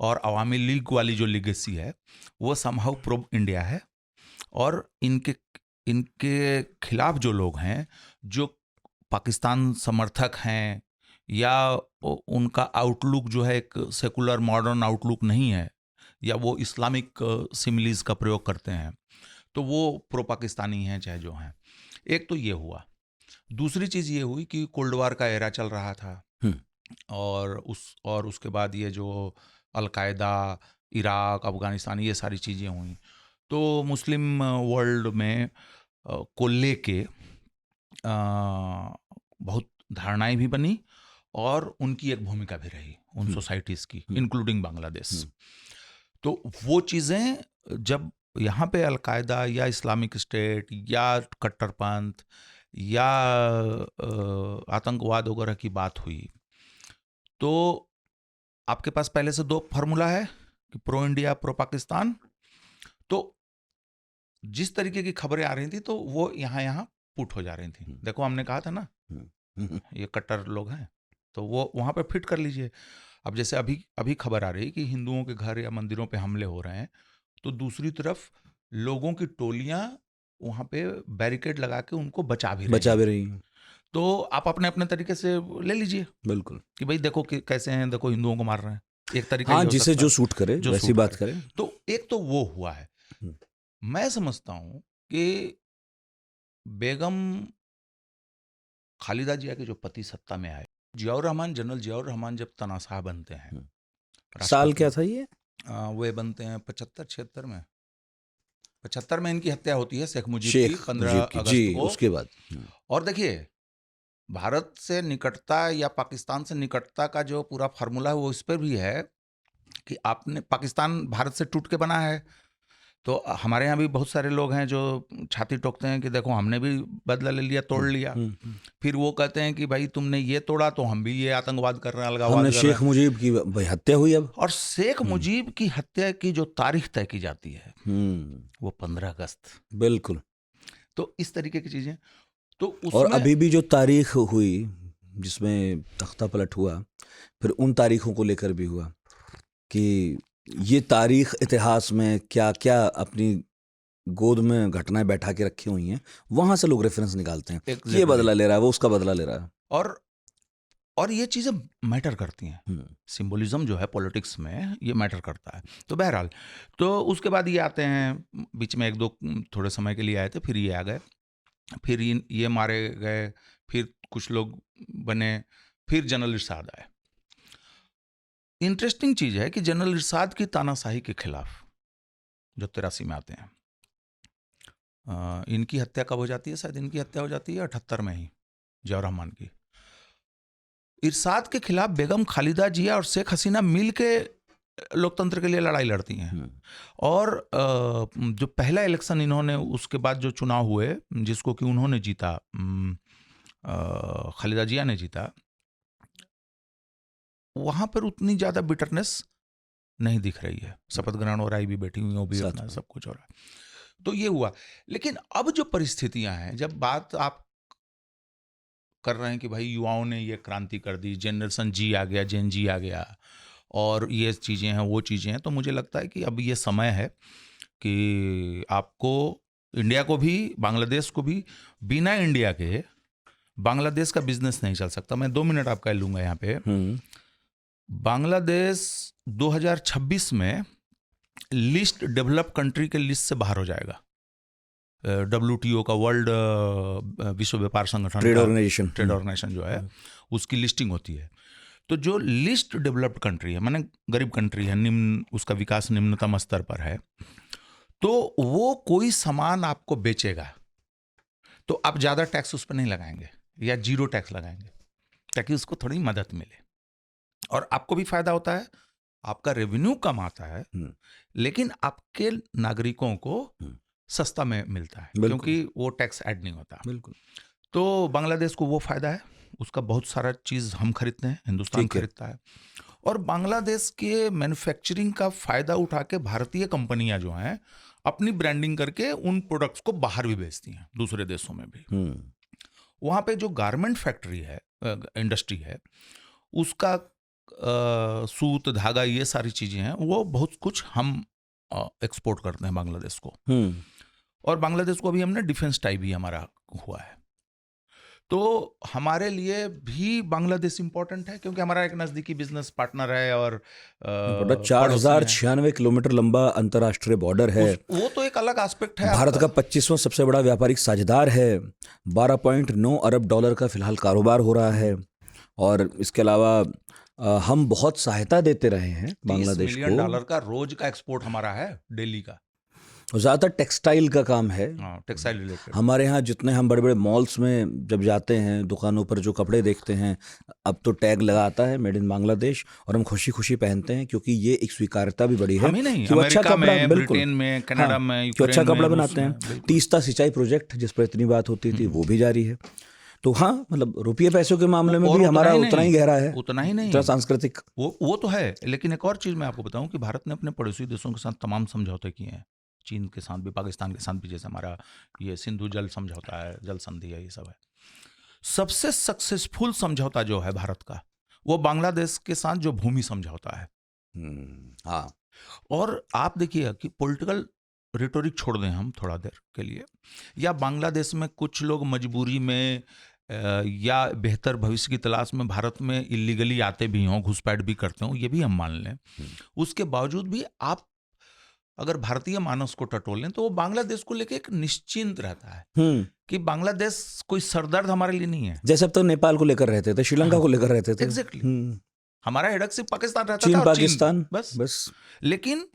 और अवामी लीग वाली जो लीगेसी है वो समहाउ प्रो इंडिया है, और इनके खिलाफ जो लोग हैं, जो पाकिस्तान समर्थक हैं, या उनका आउटलुक जो है एक सेकुलर मॉडर्न आउटलुक नहीं है, या वो इस्लामिक सिमिलीज का प्रयोग करते हैं, तो वो प्रो पाकिस्तानी हैं चाहे जो हैं। एक तो ये हुआ। दूसरी चीज़ ये हुई कि कोल्ड वार का एरा चल रहा था, और उसके बाद ये जो अलकायदा, इराक, अफगानिस्तान, ये सारी चीज़ें हुई, तो मुस्लिम वर्ल्ड में को लेके बहुत धारणाएं भी बनी और उनकी एक भूमिका भी रही उन सोसाइटीज़ की, इंक्लूडिंग बांग्लादेश। तो वो चीज़ें जब यहाँ पे अलकायदा या इस्लामिक स्टेट या कट्टरपंथ या आतंकवाद वगैरह की बात हुई, तो आपके पास पहले से 2 फार्मूला है कि प्रो इंडिया, प्रो पाकिस्तान। तो जिस तरीके की खबरें आ रही थी तो वो यहाँ पुट हो जा रही थी। देखो हमने कहा था ना ये कट्टर लोग हैं, तो वो वहाँ पे फिट कर लीजिए। अब जैसे अभी खबर आ रही है कि हिंदुओं के घर या मंदिरों पे हमले हो रहे हैं, तो दूसरी तरफ लोगों की टोलियां वहाँ पे बैरिकेड लगा के उनको बचा भी रही हैं। तो आप अपने अपने तरीके से ले लीजिए बिल्कुल कि भाई देखो कि कैसे हैं, देखो हिंदुओं को मार रहे हैं, एक तरीका हाँ, ये हो जिसे सकता जो है, सूट करे जो वैसी सूट बात करे। करे। तो एक तो वो हुआ है। मैं समझता हूँ कि बेगम खालिदा जिया के जो पति सत्ता में आए, जियाउर रहमान, जनरल जियाउर रहमान जब तनाशाह बनते हैं साल क्या राष्ट्रपति, था ये? वे बनते हैं 75-76 में। 75 में इनकी हत्या होती है शेख मुजीब की, शेख 15 मुजीब की, अगस्त जी, को। उसके बाद। और देखिए, भारत से निकटता या पाकिस्तान से निकटता का जो पूरा फार्मूला है वो इस पर भी है कि आपने, पाकिस्तान भारत से टूट के बना है, तो हमारे यहाँ भी बहुत सारे लोग हैं जो छाती ठोकते हैं कि देखो हमने भी बदला ले लिया, तोड़ लिया। फिर वो कहते हैं कि भाई तुमने ये तोड़ा तो हम भी ये आतंकवाद कर रहे हैं, अलगाववाद हमने कर रहे शेख हैं। मुजीब की भाई हत्या हुई अब। और शेख मुजीब की हत्या की जो तारीख तय की जाती है वो 15 अगस्त। बिल्कुल। तो इस तरीके की चीजें, तो और उसमें अभी भी जो तारीख हुई जिसमें तख्ता पलट हुआ, फिर उन तारीखों को लेकर भी हुआ कि ये तारीख इतिहास में क्या क्या अपनी गोद में घटनाएं बैठा के रखी हुई हैं, वहां से लोग रेफरेंस निकालते हैं कि ये बदला ले रहा है, वो उसका बदला ले रहा है। और ये चीजें मैटर करती हैं। सिंबोलिज्म जो है पॉलिटिक्स में ये मैटर करता है। तो बहरहाल, तो उसके बाद ये आते हैं, बीच में एक दो थोड़े समय के लिए आए थे, फिर ये आ गए, फिर ये मारे गए, फिर कुछ लोग बने, फिर जनरल इरशाद आए। इंटरेस्टिंग चीज है कि जनरल इरशाद की तानाशाही के खिलाफ जो 83 में आते हैं, इनकी हत्या कब हो जाती है? शायद इनकी हत्या हो जाती है 78 में ही, जियाउर रहमान की। इरशाद के खिलाफ बेगम खालिदा जिया और शेख हसीना मिल के लोकतंत्र के लिए लड़ाई लड़ती हैं। और जो पहला इलेक्शन इन्होंने, उसके बाद जो चुनाव हुए जिसको कि उन्होंने जीता, खालिदा जिया ने जीता, वहां पर उतनी ज्यादा बिटरनेस नहीं दिख रही है। शपथ ग्रहण हो रहा है, भी बैठी हुई, वो भी अपना सब कुछ हो रहा है। तो ये हुआ। लेकिन अब जो परिस्थितियां हैं, जब बात आप कर रहे हैं कि भाई युवाओं ने ये क्रांति कर दी, जनरेशन जी आ गया, जेन जी आ गया, और ये चीज़ें हैं, वो चीज़ें हैं, तो मुझे लगता है कि अब ये समय है कि आपको, इंडिया को भी, बांग्लादेश को भी, बिना इंडिया के बांग्लादेश का बिजनेस नहीं चल सकता। मैं 2 मिनट आपका लूँगा यहाँ पे। बांग्लादेश 2026 में लिस्ट डेवलप कंट्री के लिस्ट से बाहर हो जाएगा। WTO का, वर्ल्ड विश्व व्यापार संगठन, ट्रेड ऑर्गेनाइजेशन जो है, उसकी लिस्टिंग होती है। तो जो लिस्ट डेवलप्ड कंट्री है, माने गरीब कंट्री है, निम्न, उसका विकास निम्नतम स्तर पर है, तो वो कोई सामान आपको बेचेगा तो आप ज़्यादा टैक्स उस पर नहीं लगाएंगे या 0 टैक्स लगाएंगे, ताकि उसको थोड़ी मदद मिले। और आपको भी फायदा होता है, आपका रेवेन्यू कम आता है, लेकिन आपके नागरिकों को सस्ता में मिलता है, क्योंकि वो टैक्स ऐड नहीं होता। बिल्कुल। तो बांग्लादेश को वो फायदा है, उसका बहुत सारा चीज़ हम खरीदते हैं, हिंदुस्तान खरीदता है। और बांग्लादेश के मैन्युफैक्चरिंग का फायदा उठा के भारतीय कंपनियां जो हैं, अपनी ब्रांडिंग करके उन प्रोडक्ट्स को बाहर भी बेचती हैं, दूसरे देशों में भी। वहाँ पे जो गारमेंट फैक्ट्री है, इंडस्ट्री है, उसका सूत, धागा, ये सारी चीज़ें हैं, वो बहुत कुछ हम एक्सपोर्ट करते हैं बांग्लादेश को। और बांग्लादेश को अभी हमने डिफेंस टाई भी हमारा हुआ है। तो हमारे लिए भी बांग्लादेश इंपॉर्टेंट है, क्योंकि हमारा एक नज़दीकी बिजनेस पार्टनर है। और 4096 किलोमीटर लंबा अंतर्राष्ट्रीय बॉर्डर है, वो तो एक अलग एस्पेक्ट है। भारत का 25वां सबसे बड़ा व्यापारिक साझेदार है, 12.9 अरब डॉलर का फिलहाल कारोबार हो रहा है। और इसके अलावा हम बहुत सहायता देते रहे हैं बांग्लादेश को। $30 मिलियन का रोज का एक्सपोर्ट हमारा है, डेली का। ज़्यादातर टेक्सटाइल का काम है, टेक्सटाइल रिलेटेड। हमारे यहाँ जितने हम बड़े बड़े मॉल्स में जब जाते हैं, दुकानों पर जो कपड़े देखते हैं, अब तो टैग लगा आता है मेड इन बांग्लादेश, और हम खुशी खुशी पहनते हैं, क्योंकि ये एक स्वीकार्यता भी बड़ी है। हम ही नहीं, कि अच्छा कपड़ा, ब्रिटेन में, कनाडा में, जो अच्छा कपड़ा बनाते हैं। तीस्ता सिंचाई प्रोजेक्ट जिस पर इतनी बात होती थी, वो भी जारी है। तो हाँ, मतलब रुपये पैसों के मामले में भी हमारा उतना ही गहरा है, उतना ही नहीं, सांस्कृतिक वो तो है। लेकिन एक और चीज़ मैं आपको बताऊं कि भारत ने अपने पड़ोसी देशों के साथ तमाम समझौते किए हैं। चीन के साथ भी, पाकिस्तान के साथ भी, जैसे हमारा ये सिंधु जल समझौता है, जल संधि है, ये सब है। सबसे सक्सेसफुल समझौता जो है भारत का, वो बांग्लादेश के साथ जो भूमि समझौता है। हाँ। और आप देखिए कि पॉलिटिकल रिटोरिक छोड़ दें हम थोड़ा देर के लिए, या बांग्लादेश में कुछ लोग मजबूरी में या बेहतर भविष्य की तलाश में भारत में इलीगली आते भी हों, घुसपैठ भी करते हों, ये भी हम मान लें, उसके बावजूद भी आप अगर भारतीय मानस को टटोलें तो वो बांग्लादेश को लेकर एक निश्चिंत रहता है कि बांग्लादेश कोई सरदर्द हमारे लिए नहीं है। जैसे अब तो नेपाल को लेकर रहते थे, श्रीलंका को लेकर रहते थे। एग्जैक्टली। हमारा हेडक सिर्फ पाकिस्तान रहता चीन, था, और पाकिस्तान, बस। लेकिन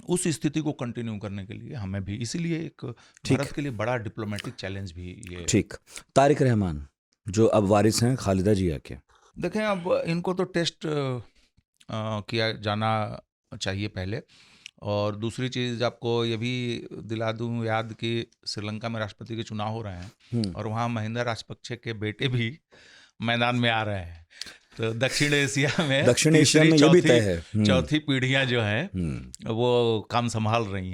उस स्थिति को कंटिन्यू करने के लिए हमें भी, इसीलिए एक भारत के लिए बड़ा डिप्लोमेटिक चैलेंज भी ये। ठीक। तारिक रहमान जो अब वारिस हैं खालिदा जिया के, देखें अब इनको तो टेस्ट किया जाना चाहिए पहले। और दूसरी चीज़ आपको ये भी दिला दूं याद कि श्रीलंका में राष्ट्रपति के चुनाव हो रहे हैं और वहाँ महिंदा राजपक्षे के बेटे भी मैदान में आ रहे हैं। तो दक्षिण एशिया में ये भी तय है। चौथी पीढ़ियाँ जो हैं वो काम संभालने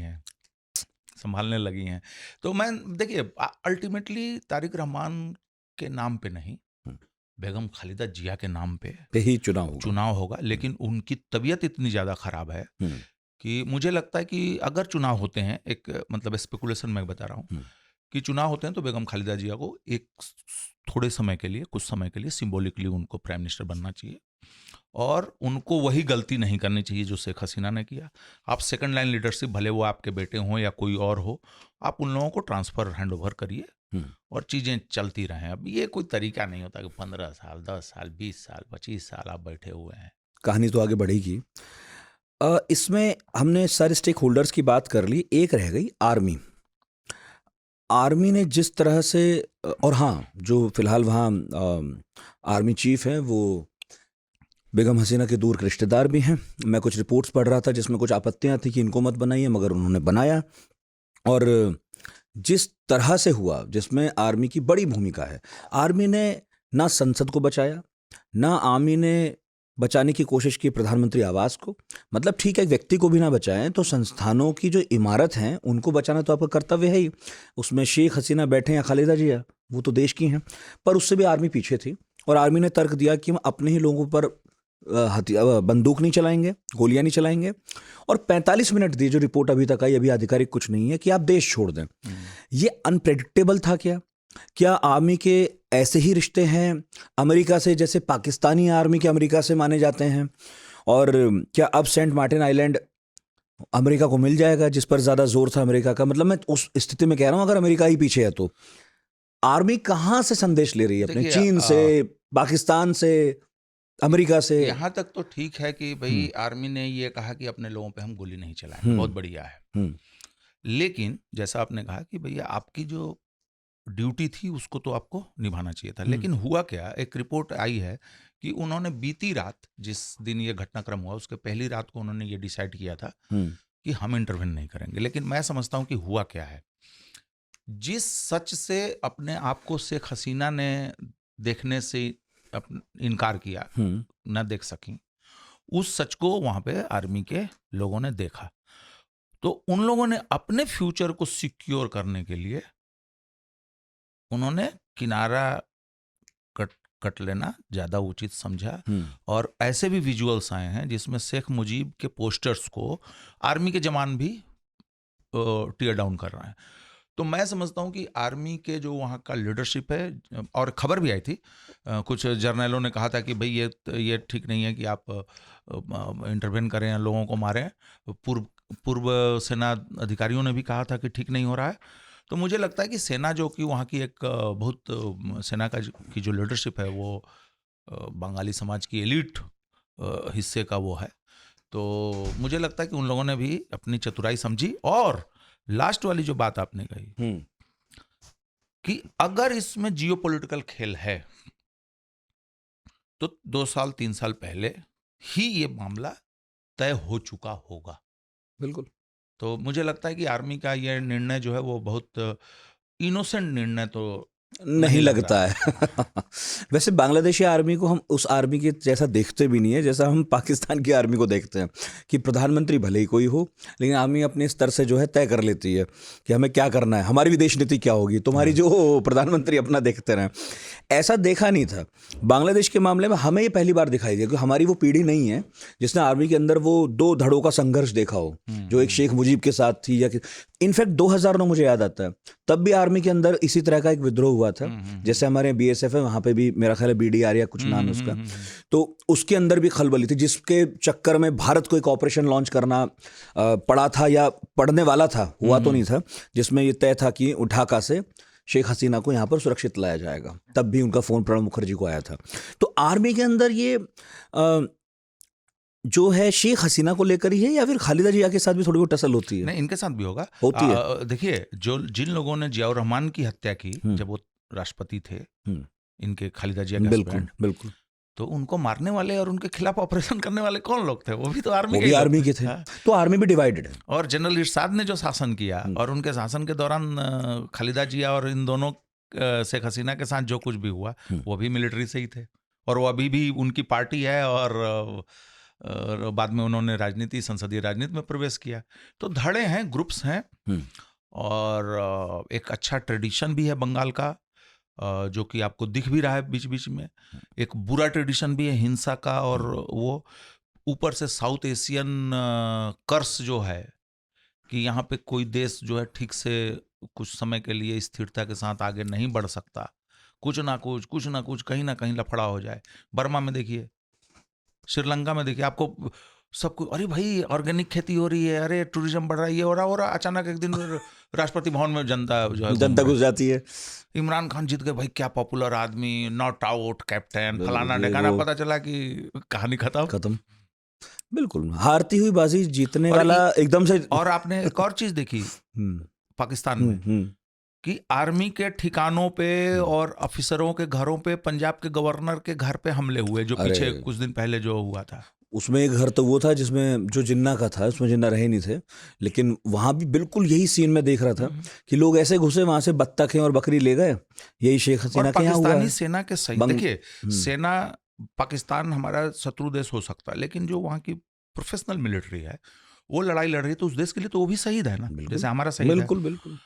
लगी हैं। तो मैं देखिए अल्टीमेटली तारिक रहमान के नाम पे नहीं, बेगम खालिदा जिया के नाम पे ही चुनाव होगा। लेकिन उनकी तबीयत इतनी ज़्यादा खराब है कि मुझे लगता है कि अगर चुनाव होते हैं, एक मतलब स्पेकुलेशन मैं बता रहा हूँ कि चुनाव होते हैं तो बेगम खालिदा जिया को एक थोड़े समय के लिए, कुछ समय के लिए सिंबॉलिकली उनको प्राइम मिनिस्टर बनना चाहिए और उनको वही गलती नहीं करनी चाहिए जो शेख हसीना ने किया। आप सेकंड लाइन लीडरशिप, भले वो आपके बेटे हों या कोई और हो, आप उन लोगों को ट्रांसफ़र हैंड ओवर करिए और चीज़ें चलती रहें। अब ये कोई तरीका नहीं होता कि 15 साल 10 साल 20 साल 25 साल आप बैठे हुए हैं। कहानी तो आगे बढ़ेगी। इसमें हमने सारे स्टेक होल्डर्स की बात कर ली, एक रह गई आर्मी ने जिस तरह से, और हाँ, जो फिलहाल वहाँ आर्मी चीफ हैं वो बेगम हसीना के दूर के रिश्तेदार भी हैं। मैं कुछ रिपोर्ट्स पढ़ रहा था जिसमें कुछ आपत्तियां थी कि इनको मत बनाइए, मगर उन्होंने बनाया। और जिस तरह से हुआ, जिसमें आर्मी की बड़ी भूमिका है, आर्मी ने ना संसद को बचाया, ना आर्मी ने बचाने की कोशिश की प्रधानमंत्री आवास को। मतलब ठीक है, व्यक्ति को भी ना बचाएं तो संस्थानों की जो इमारत हैं उनको बचाना तो आपका कर्तव्य है ही। उसमें शेख हसीना बैठे या खालिदा जिया, वो तो देश की हैं, पर उससे भी आर्मी पीछे थी। और आर्मी ने तर्क दिया कि हम अपने ही लोगों पर बंदूक नहीं चलाएंगे, गोलियां नहीं चलाएंगे। और 45 मिनट दी, जो रिपोर्ट अभी तक आई, अभी आधिकारिक कुछ नहीं है, कि आप देश छोड़ दें। ये अनप्रेडिक्टेबल था क्या आर्मी के ऐसे ही रिश्ते हैं अमेरिका से जैसे पाकिस्तानी आर्मी के अमेरिका से माने जाते हैं? और क्या अब सेंट मार्टिन आइलैंड अमेरिका को मिल जाएगा, जिस पर ज़्यादा जोर था अमेरिका का? मतलब मैं उस स्थिति में कह रहा हूं, अगर अमेरिका ही पीछे है तो आर्मी कहाँ से संदेश ले रही है? अपने चीन से, पाकिस्तान से, अमेरिका से? यहाँ तक तो ठीक है कि भाई आर्मी ने ये कहा कि अपने लोगों पे हम गोली नहीं चलाएंगे, बहुत बढ़िया है। लेकिन जैसा आपने कहा कि भैया आपकी जो ड्यूटी थी उसको तो आपको निभाना चाहिए था। लेकिन हुआ क्या, एक रिपोर्ट आई है कि उन्होंने बीती रात, जिस दिन ये घटनाक्रम हुआ उसके पहली रात को उन्होंने ये डिसाइड किया था कि हम इंटरवेन नहीं करेंगे। लेकिन मैं समझता हूं कि हुआ क्या है, जिस सच से अपने आप को शेख हसीना ने देखने से इनकार किया, न देख सकी, उस सच को वहां पे आर्मी के लोगों ने देखा। तो उन लोगों ने अपने फ्यूचर को सिक्योर करने के लिए उन्होंने किनारा कट लेना ज़्यादा उचित समझा। और ऐसे भी विजुअल्स आए हैं जिसमें शेख मुजीब के पोस्टर्स को आर्मी के जवान भी टीयर डाउन कर रहे हैं। तो मैं समझता हूं कि आर्मी के जो वहाँ का लीडरशिप है, और खबर भी आई थी, कुछ जर्नलों ने कहा था कि भाई ये ठीक नहीं है कि आप इंटरवेन करें या लोगों को मारें। पूर्व सेना अधिकारियों ने भी कहा था कि ठीक नहीं हो रहा है। तो मुझे लगता है कि सेना जो कि वहाँ की एक बहुत सेना की जो लीडरशिप है वो बंगाली समाज की एलिट हिस्से का वो है। तो मुझे लगता है कि उन लोगों ने भी अपनी चतुराई समझी। और लास्ट वाली जो बात आपने कही कि अगर इसमें जियोपॉलिटिकल खेल है तो 2 साल 3 साल पहले ही ये मामला तय हो चुका होगा। बिल्कुल। तो मुझे लगता है कि आर्मी का ये निर्णय जो है वो बहुत इनोसेंट निर्णय तो नहीं लग लगता रहा है। वैसे बांग्लादेशी आर्मी को हम उस आर्मी के जैसा देखते भी नहीं है जैसा हम पाकिस्तान की आर्मी को देखते हैं, कि प्रधानमंत्री भले ही कोई हो लेकिन आर्मी अपने स्तर से जो है तय कर लेती है कि हमें क्या करना है, हमारी विदेश नीति क्या होगी, तुम्हारी जो प्रधानमंत्री अपना देखते रहें। ऐसा देखा नहीं था बांग्लादेश के मामले में। हमें ये पहली बार दिखाई दिया, क्योंकि हमारी वो पीढ़ी नहीं है जिसने आर्मी के अंदर वो दो धड़ों का संघर्ष देखा हो, जो एक शेख मुजीब के साथ थी, या इनफैक्ट 2009 मुझे याद आता है, तब भी आर्मी के अंदर इसी तरह का एक विद्रोह हुआ था। जैसे हमारे बीएसएफ है, वहां पे भी मेरा ख्याल है बीडीआर या कुछ नाम है उसका, तो उसके अंदर भी खलबली थी, जिसके चक्कर में भारत को एक ऑपरेशन लॉन्च करना पड़ा था, या पड़ने वाला था, हुआ तो नहीं था, जिसमें ये तय था कि ढाका से शेख हसीना को यहाँ पर सुरक्षित लाया जाएगा। तब भी उनका फोन प्रणब मुखर्जी को आया था। तो आर्मी के अंदर ये जो है शेख हसीना को लेकर ही है, या फिर खालिदा जिया के साथ भी थोड़ी बहुत टसल होती है? नहीं, इनके साथ भी होगा, होती है। देखिए, जो जिन लोगों ने जियाउर रहमान की हत्या की जब वो राष्ट्रपति थे, इनके खालिदा जिया के बिल्कुल हस्बैंड, बिल्कुल, तो उनको मारने वाले और उनके खिलाफ ऑपरेशन करने वाले कौन लोग थे? वो भी तो आर्मी वो के भी ही लोग आर्मी के थे। हाँ। तो आर्मी भी डिवाइडेड है। और जनरल इरशाद ने जो शासन किया, और उनके शासन के दौरान खालिदा जिया और इन दोनों शेख हसीना के साथ जो कुछ भी हुआ वो भी मिलिट्री से ही थे, और वो अभी भी उनकी पार्टी है, और बाद में उन्होंने राजनीति, संसदीय राजनीति में प्रवेश किया। तो धड़े हैं, ग्रुप्स हैं, और एक अच्छा ट्रेडिशन भी है बंगाल का, जो कि आपको दिख भी रहा है बीच बीच में। एक बुरा ट्रेडिशन भी है हिंसा का, और वो ऊपर से साउथ एशियन कर्स जो है कि यहाँ पे कोई देश जो है ठीक से कुछ समय के लिए स्थिरता के साथ आगे नहीं बढ़ सकता, कुछ ना कुछ कहीं ना कहीं लफड़ा हो जाए। बर्मा में देखिए, श्रीलंका में देखिए, आपको सबको अरे भाई ऑर्गेनिक खेती हो रही है, अरे टूरिज्म बढ़ रहा है, ये हो रहा, अचानक एक दिन राष्ट्रपति भवन में जनता जो है जनता घुस जाती है। इमरान खान जीत गए, भाई क्या पॉपुलर आदमी, नॉट आउट कैप्टन, फलाना ढेकाना, पता चला कि कहानी खत्म। बिल्कुल, हारती हुई बाजी जीतने वाला एकदम से। और आपने एक और चीज देखी पाकिस्तान में, कि आर्मी के ठिकानों पे और अफसरों के घरों पे पंजाब के गवर्नर के घर पे हमले हुए, जो पीछे कुछ दिन पहले जो हुआ था। उसमें एक घर तो वो था जिसमें जो जिन्ना का था, उसमें जिन्ना रहे नहीं थे, लेकिन वहां भी बिल्कुल यही सीन में देख रहा था कि लोग ऐसे घुसे, वहां से बत्तखें और बकरी ले गए। यही शेख हसीना के यहाँ हुआ है। पाकिस्तानी सेना के सही देखिए, सेना, पाकिस्तान हमारा शत्रु देश हो सकता है, लेकिन जो वहाँ की प्रोफेशनल मिलिट्री है वो लड़ाई लड़ रही है, तो उस देश के लिए तो वो भी शहीद है ना, जैसे हमारा शहीद है। बिल्कुल।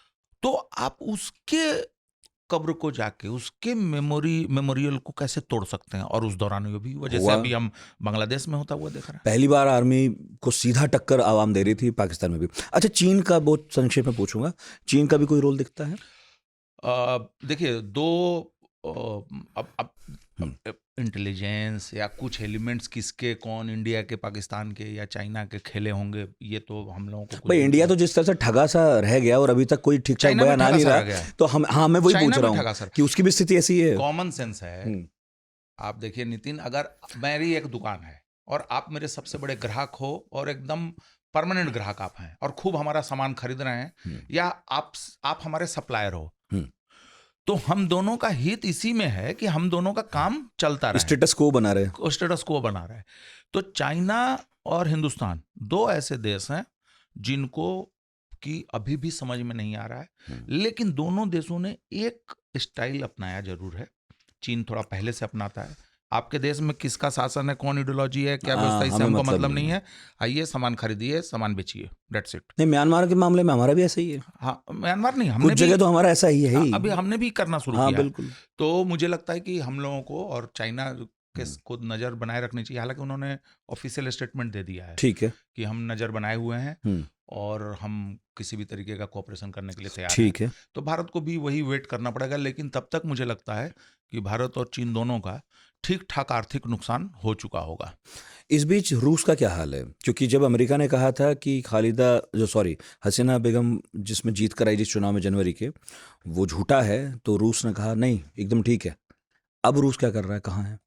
तो आप उसके कब्र को जाके उसके मेमोरियल को कैसे तोड़ सकते हैं? और उस दौरान ये भी हुआ, जैसे अभी हम बांग्लादेश में होता हुआ देख रहे हैं। पहली बार आर्मी को सीधा टक्कर आवाम दे रही थी, पाकिस्तान में भी। अच्छा, चीन का बहुत संक्षेप में पूछूंगा, चीन का भी कोई रोल दिखता है? देखिए, दो अब इंटेलिजेंस या कुछ एलिमेंट्स किसके, कौन, इंडिया के, पाकिस्तान के या चाइना के खेले होंगे, ये तो हम लोगों को भाई इंडिया तो जिस तरह से ठगा सा रह गया और अभी तक कोई ठीक ठाक बयान आ नहीं रहा, तो मैं वही पूछ रहा हूँ कि उसकी भी स्थिति ऐसी है। कॉमन सेंस है। आप देखिए नितिन, अगर मेरी एक दुकान है और आप मेरे सबसे बड़े ग्राहक हो और एकदम परमानेंट ग्राहक आप हैं और खूब हमारा सामान खरीद रहे हैं, या आप हमारे सप्लायर हो, तो हम दोनों का हित इसी में है कि हम दोनों का काम चलता रहे, स्टेटस को बना रहे। तो चाइना और हिंदुस्तान दो ऐसे देश हैं जिनको कि अभी भी समझ में नहीं आ रहा है, लेकिन दोनों देशों ने एक स्टाइल अपनाया जरूर है। चीन थोड़ा पहले से अपनाता है। आपके देश में किसका शासन है, कौन आइडियोलॉजी है, क्या व्यवस्था, इससे हमको मतलब नहीं है। आइए सामान खरीदिए, सामान बेचिए, दैट्स इट। नहीं, म्यांमार के मामले में हमारा भी ऐसा ही है। हाँ, म्यांमार नहीं, हमने कुछ जगह तो हमारा ऐसा ही है ही। अभी हमने भी करना शुरू किया। बिल्कुल। तो मुझे लगता है कि हम लोगों को और चाइना के को नजर बनाए रखनी चाहिए। हालांकि उन्होंने ऑफिशियल स्टेटमेंट दे दिया है, ठीक है, कि हम नजर बनाए हुए हैं और हम किसी भी तरीके का कोऑपरेशन करने के लिए तैयार हैं। ठीक है, तो भारत को भी वही वेट करना पड़ेगा। लेकिन तब तक मुझे लगता है कि भारत और चीन दोनों का ठीक ठाक आर्थिक नुकसान हो चुका होगा। इस बीच रूस का क्या हाल है? क्योंकि जब अमेरिका ने कहा था कि हसीना बेगम जिसमें जीत कर आई जिस चुनाव में जनवरी के, वो झूठा है, तो रूस ने कहा नहीं, एकदम ठीक है। अब रूस क्या कर रहा है, कहाँ है?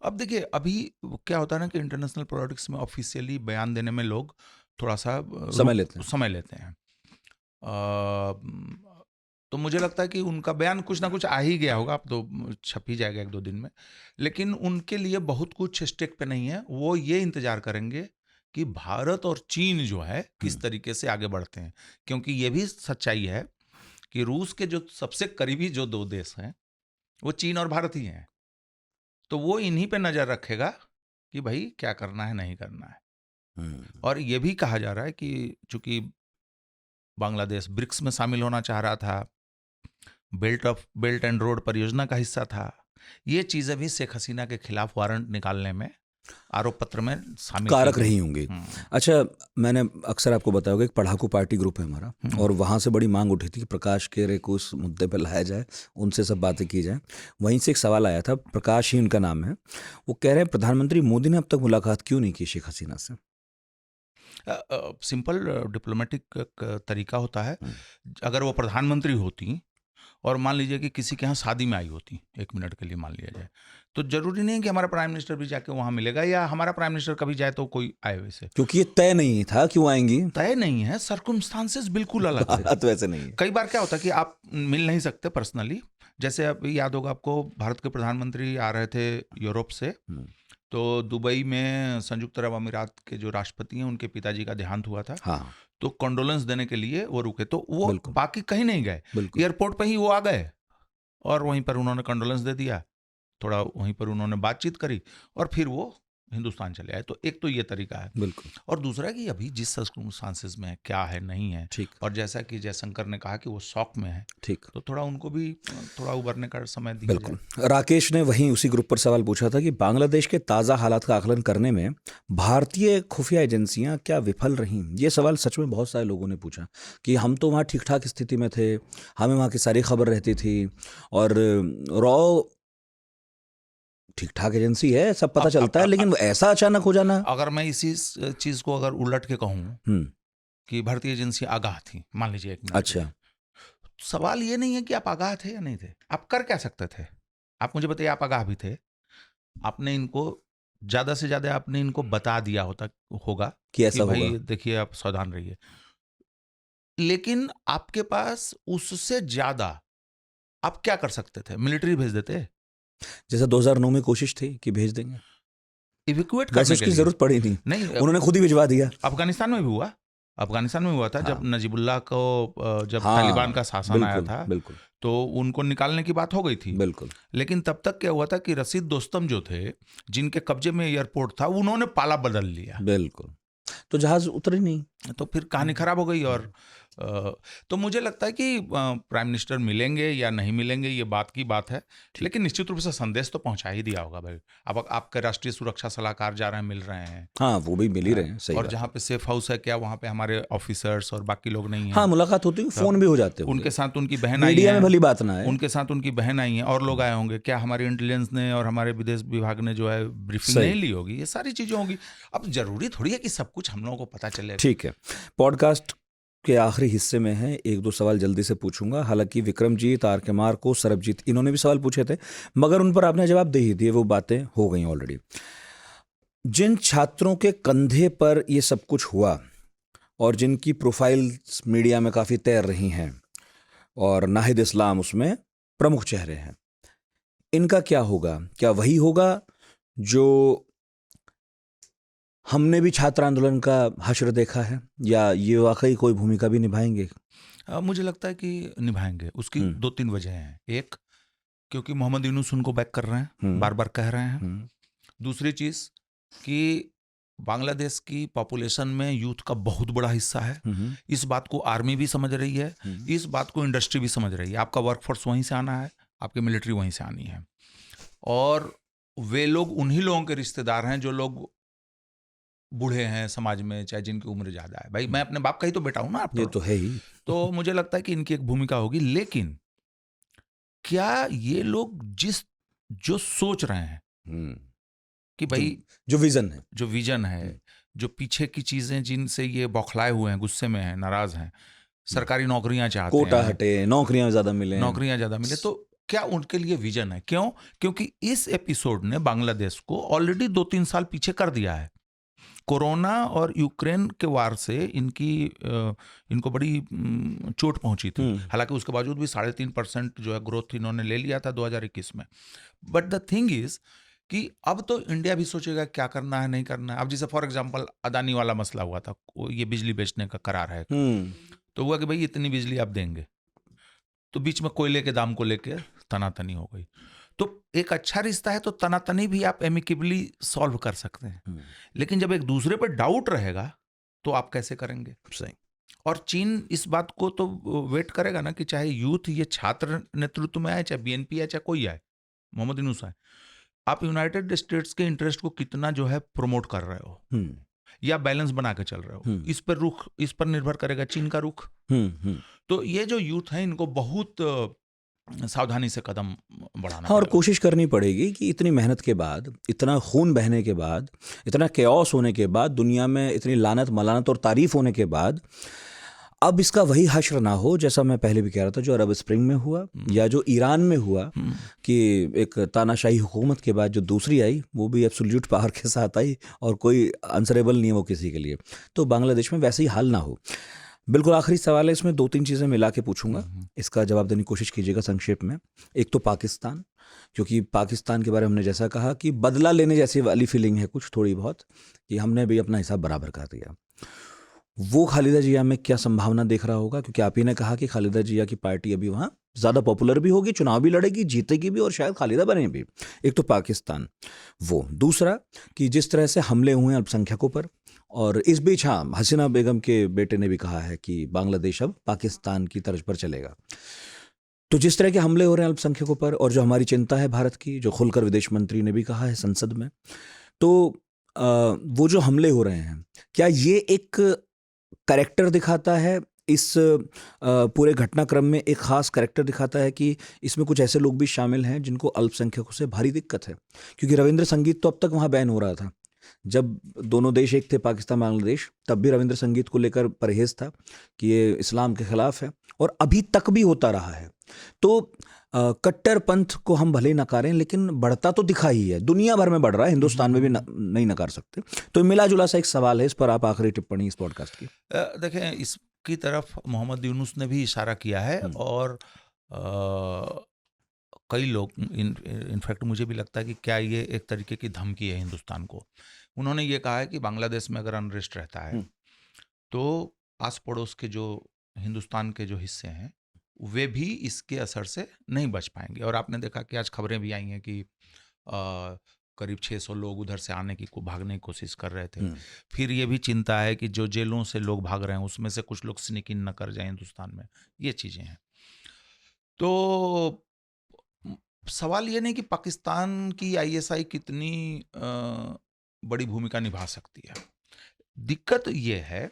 अब देखिए, अभी क्या होता है ना कि इंटरनेशनल पॉलिटिक्स में ऑफिशियली बयान देने में लोग थोड़ा सा समय लेते हैं। तो मुझे लगता है कि उनका बयान कुछ ना कुछ आ ही गया होगा, अब तो छप ही जाएगा 1-2 दिन में। लेकिन उनके लिए बहुत कुछ स्टेक पे नहीं है। वो ये इंतजार करेंगे कि भारत और चीन जो है किस तरीके से आगे बढ़ते हैं, क्योंकि ये भी सच्चाई है कि रूस के जो सबसे करीबी जो दो देश हैं वो चीन और भारत ही हैं, तो वो इन्हीं पे नजर रखेगा कि भाई क्या करना है नहीं करना है। और ये भी कहा जा रहा है कि चूंकि बांग्लादेश ब्रिक्स में शामिल होना चाह रहा था, बेल्ट एंड रोड परियोजना का हिस्सा था, ये चीजें भी शेख हसीना के खिलाफ वारंट निकालने में, आरोप पत्र में शामिल कारक रही होंगी। अच्छा, मैंने अक्सर आपको बताया होगा, एक पढ़ाकू पार्टी ग्रुप है हमारा, और वहाँ से बड़ी मांग उठी थी कि प्रकाश केरे को उस मुद्दे पर लाया जाए, उनसे सब बातें की जाए। वहीं से एक सवाल आया था, प्रकाश ही उनका नाम है, वो कह रहे हैं प्रधानमंत्री मोदी ने अब तक मुलाकात क्यों नहीं की शेख हसीना से? सिंपल डिप्लोमेटिक तरीका होता है। अगर वो प्रधानमंत्री होती और मान लीजिए कि किसी के यहाँ शादी में आई होती, 1 मिनट के लिए मान लिया जाए, तो जरूरी नहीं कि हमारा प्राइम मिनिस्टर भी जाके वहाँ मिलेगा, या हमारा प्राइम मिनिस्टर कभी जाए तो कोई आए। वैसे क्योंकि ये तय नहीं था क्यों आएंगी, तय नहीं है, सर्कमस्टांसेस बिल्कुल अलग है। तो ऐसे नहीं है। कई बार क्या होता है कि आप मिल नहीं सकते पर्सनली। जैसे अभी याद होगा आपको, भारत के प्रधानमंत्री आ रहे थे यूरोप से, तो दुबई में संयुक्त अरब अमीरात के जो राष्ट्रपति हैं उनके पिताजी का देहांत हुआ था। हाँ, तो कंडोलेंस देने के लिए वो रुके, तो वो बाकी कहीं नहीं गए, बिल्कुल एयरपोर्ट पे ही वो आ गए और वहीं पर उन्होंने कंडोलेंस दे दिया, थोड़ा वहीं पर उन्होंने बातचीत करी और फिर वो हिंदुस्तान चले आए। तो एक तो ये तरीका है, बिल्कुल। और दूसरा कि अभी जिस सर्कमस्टांसेस में है, क्या है नहीं है, ठीक। और जैसा कि जयशंकर ने कहा कि वो शॉक में है, ठीक, तो थोड़ा उनको भी थोड़ा उभरने का समय दिया बिल्कुल। राकेश ने वहीं उसी ग्रुप पर सवाल पूछा था कि बांग्लादेश के ताज़ा हालात का आकलन करने में भारतीय खुफिया एजेंसियां क्या विफल रहीं? ये सवाल सच में बहुत सारे लोगों ने पूछा कि हम तो वहाँ ठीक ठाक स्थिति में थे, हमें वहाँ की सारी खबर रहती थी, और रॉ ठीक ठाक एजेंसी है, सब पता चलता है, लेकिन ऐसा अचानक हो जाना। अगर मैं इसी चीज को अगर उलट के कहूँ कि भारतीय एजेंसी आगाह थी, मान लीजिए 1 मिनट, अच्छा, सवाल ये नहीं है कि आप आगाह थे या नहीं थे, आप कर क्या सकते थे? आप मुझे बताइए, आप आगाह भी थे, आपने इनको ज्यादा से ज्यादा आपने इनको बता दिया होगा कि ऐसा कि भाई होगा। देखिए आप सावधान रहिए, लेकिन आपके पास उससे ज्यादा आप क्या कर सकते थे? मिलिट्री भेज देते, जैसे 2009 में कोशिश थी कि भेज देंगे, इवैक्यूएट वैसे करने के उसकी लिए। जरूरत पड़ी नहीं, नहीं, उन्होंने खुद ही भिजवा दिया। अफगानिस्तान में भी हुआ, अफगानिस्तान में हुआ था। हाँ। जब नजीबुल्लाह को जब हाँ, तालिबान का शासन आया बिल्कुल, था, बिल्कुल, तो उनको निकालने की बात हो गई थी। बिल्कुल। लेकिन तब तक क्या हुआ था कि रशीद दोस्तम जो थे, जिनके कब्जे में एयरपोर्ट था, उन्होंने पाला बदल लिया, बिल्कुल, तो जहाज उतरे नहीं। तो फिर कहानी खराब हो गई। और तो मुझे लगता है कि प्राइम मिनिस्टर मिलेंगे या नहीं मिलेंगे ये बात की बात है, लेकिन निश्चित रूप से संदेश तो पहुंचा ही दिया होगा भाई। अब आपके राष्ट्रीय सुरक्षा सलाहकार जा रहे हैं, मिल रहे हैं, हाँ, वो भी मिल ही रहे हैं, सही और बात जहाँ है। पे सेफ हाउस है, क्या वहाँ पे हमारे ऑफिसर्स और बाकी लोग नहीं हैं? हाँ, मुलाकात होती है, फोन भी हो जाते हैं, उनके साथ उनकी बहन आई मीडिया है, में भली बात ना है, उनके साथ उनकी बहन आई है, और लोग आए होंगे, क्या हमारे इंटेलिजेंस ने और हमारे विदेश विभाग ने जो है ब्रीफिंग नहीं ली होगी? ये सारी चीजें होंगी। अब जरूरी थोड़ी है कि सब कुछ हम लोगों को पता चले। ठीक है, पॉडकास्ट के आखिरी हिस्से में है, 1-2 सवाल जल्दी से पूछूंगा। हालांकि विक्रमजीत, आर के मार्को, सरबजीत, इन्होंने भी सवाल पूछे थे, मगर उन पर आपने जवाब दे ही दिए, वो बातें हो गई ऑलरेडी। जिन छात्रों के कंधे पर ये सब कुछ हुआ और जिनकी प्रोफाइल्स मीडिया में काफ़ी तैर रही हैं, और नाहिद इस्लाम उसमें प्रमुख चेहरे हैं, इनका क्या होगा? क्या वही होगा जो हमने भी छात्र आंदोलन का हश्र देखा है, या ये वाकई कोई भूमिका भी निभाएंगे? मुझे लगता है कि निभाएंगे। उसकी 2-3 वजह हैं। एक, क्योंकि मोहम्मद यूनुस उनको बैक कर रहे हैं, बार बार कह रहे हैं। दूसरी चीज कि बांग्लादेश की पॉपुलेशन में यूथ का बहुत बड़ा हिस्सा है, इस बात को आर्मी भी समझ रही है, इस बात को इंडस्ट्री भी समझ रही है। आपका वर्कफोर्स वहीं से आना है, आपकी मिलिट्री वहीं से आनी है, और वे लोग उन्हीं लोगों के रिश्तेदार हैं जो लोग बूढ़े हैं समाज में, चाहे जिनकी उम्र ज्यादा है। भाई मैं अपने बाप का ही तो बेटा हूं ना, आप ये तो है ही। तो मुझे लगता है कि इनकी एक भूमिका होगी। लेकिन क्या ये लोग जो सोच रहे हैं कि भाई जो विजन है, जो पीछे की चीजें जिनसे ये बौखलाए हुए हैं, गुस्से में हैं, नाराज हैं, सरकारी नौकरियां चाहते हैं, कोटा हटे, नौकरियां ज्यादा मिले, तो क्या उनके लिए विजन है? क्यों? क्योंकि इस एपिसोड ने बांग्लादेश को ऑलरेडी 2-3 साल पीछे कर दिया है। कोरोना और यूक्रेन के वार से इनको बड़ी चोट पहुंची थी। हालांकि उसके बावजूद भी 3.5% जो है ग्रोथ इन्होंने ले लिया था 2021 में। बट द थिंग इज कि अब तो इंडिया भी सोचेगा क्या करना है नहीं करना है। अब जैसे फॉर एग्जांपल अदानी वाला मसला हुआ था, ये बिजली बेचने का करार है, तो हुआ कि भाई इतनी बिजली आप देंगे, तो बीच में कोयले के दाम को लेकर तनातनी हो गई। तो एक अच्छा रिश्ता है तो तनातनी भी आप एमिकेबली सॉल्व कर सकते हैं, लेकिन जब एक दूसरे पर डाउट रहेगा तो आप कैसे करेंगे? सही। और चीन इस बात को तो वेट करेगा ना कि चाहे यूथ, ये छात्र नेतृत्व में आए, चाहे बीएनपी आए, चाहे कोई आए, मोहम्मद यूनुस आए, आप यूनाइटेड स्टेट्स के इंटरेस्ट को कितना जो है प्रमोट कर रहे हो या बैलेंस बना के चल रहे हो, इस पर निर्भर करेगा चीन का रुख। तो ये जो यूथ है इनको बहुत सावधानी से कदम बढ़ाना और पड़ेगा। कोशिश करनी पड़ेगी कि इतनी मेहनत के बाद, इतना खून बहने के बाद, इतना केओस होने के बाद, दुनिया में इतनी लानत मलानत और तारीफ होने के बाद, अब इसका वही हश्र ना हो जैसा मैं पहले भी कह रहा था, जो अरब स्प्रिंग में हुआ या जो ईरान में हुआ, कि एक तानाशाही हुकूमत के बाद जो दूसरी आई वो भी एब्सोल्यूट पावर के साथ आई और कोई आंसरेबल नहीं है वो किसी के लिए। तो बांग्लादेश में वैसे ही हाल ना हो। बिल्कुल आखिरी सवाल है, इसमें 2-3 चीज़ें मिला के पूछूंगा, इसका जवाब देने की कोशिश कीजिएगा संक्षेप में। एक तो पाकिस्तान, क्योंकि पाकिस्तान के बारे में हमने जैसा कहा कि बदला लेने जैसी वाली फीलिंग है कुछ थोड़ी बहुत, कि हमने भी अपना हिसाब बराबर कर दिया। वो खालिदा जिया में क्या संभावना देख रहा होगा? क्योंकि आप ही ने कहा कि खालिदा जिया की पार्टी अभी वहाँ ज़्यादा पॉपुलर भी होगी, चुनाव भी लड़ेगी, जीतेगी भी और शायद खालिदा बने भी। एक तो पाकिस्तान वो, दूसरा कि जिस तरह से हमले हुए हैं अल्पसंख्यकों पर, और इस बीच हाँ, हसीना बेगम के बेटे ने भी कहा है कि बांग्लादेश अब पाकिस्तान की तर्ज पर चलेगा। तो जिस तरह के हमले हो रहे हैं अल्पसंख्यकों पर, और जो हमारी चिंता है भारत की, जो खुलकर विदेश मंत्री ने भी कहा है संसद में, तो वो जो हमले हो रहे हैं, क्या ये एक कैरेक्टर दिखाता है इस पूरे घटनाक्रम में, एक खास कैरेक्टर दिखाता है कि इसमें कुछ ऐसे लोग भी शामिल हैं जिनको अल्पसंख्यकों से भारी दिक्कत है? क्योंकि रविंद्र संगीत तो अब तक वहाँ बैन हो रहा था, जब दोनों देश एक थे पाकिस्तान बांग्लादेश, तब भी रविंद्र संगीत को लेकर परहेज था कि ये इस्लाम के खिलाफ है, और अभी तक भी होता रहा है। तो कट्टरपंथ को हम भले ही नकारें, लेकिन बढ़ता तो दिखा ही है, दुनिया भर में बढ़ रहा है, हिंदुस्तान में भी नहीं नकार सकते। तो मिला जुला सा एक सवाल है, इस पर आप आखिरी टिप्पणी इस पॉडकास्ट की। देखें, इसकी तरफ मोहम्मद यूनुस ने भी इशारा किया है, और कई लोग, इनफैक्ट मुझे भी लगता है कि क्या ये एक तरीके की धमकी है हिंदुस्तान को। उन्होंने ये कहा है कि बांग्लादेश में अगर अनरेस्ट रहता है तो आस पड़ोस के जो हिंदुस्तान के जो हिस्से हैं वे भी इसके असर से नहीं बच पाएंगे। और आपने देखा कि आज खबरें भी आई हैं कि करीब 600 लोग उधर से आने की भागने की कोशिश कर रहे थे। फिर ये भी चिंता है कि जो जेलों से लोग भाग रहे हैं उसमें से कुछ लोग स्नीक इन न कर जाएं हिंदुस्तान में। ये चीज़ें हैं। तो सवाल ये नहीं कि पाकिस्तान की आईएसआई कितनी बड़ी भूमिका निभा सकती है। दिक्कत ये है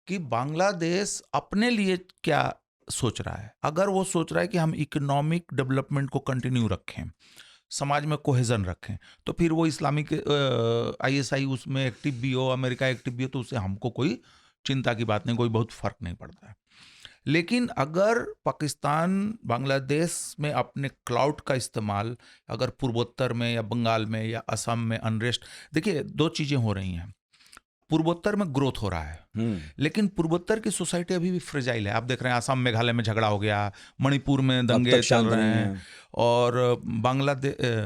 कि बांग्लादेश अपने लिए क्या सोच रहा है। अगर वो सोच रहा है कि हम इकोनॉमिक डेवलपमेंट को कंटिन्यू रखें, समाज में कोहेजन रखें, तो फिर वो इस्लामिक आईएसआई उसमें एक्टिव भी हो, अमेरिका एक्टिव भी हो, तो उससे हमको कोई चिंता की बात नहीं, कोई बहुत फर्क नहीं पड़ता है। लेकिन अगर पाकिस्तान बांग्लादेश में अपने क्लाउड का इस्तेमाल अगर पूर्वोत्तर में या बंगाल में या असम में अनरेस्ट, देखिए 2 चीज़ें हो रही हैं। पूर्वोत्तर में ग्रोथ हो रहा है, लेकिन पूर्वोत्तर की सोसाइटी अभी भी फ्रेजाइल है। आप देख रहे हैं असम मेघालय में झगड़ा हो गया, मणिपुर में दंगे चल रहे हैं, और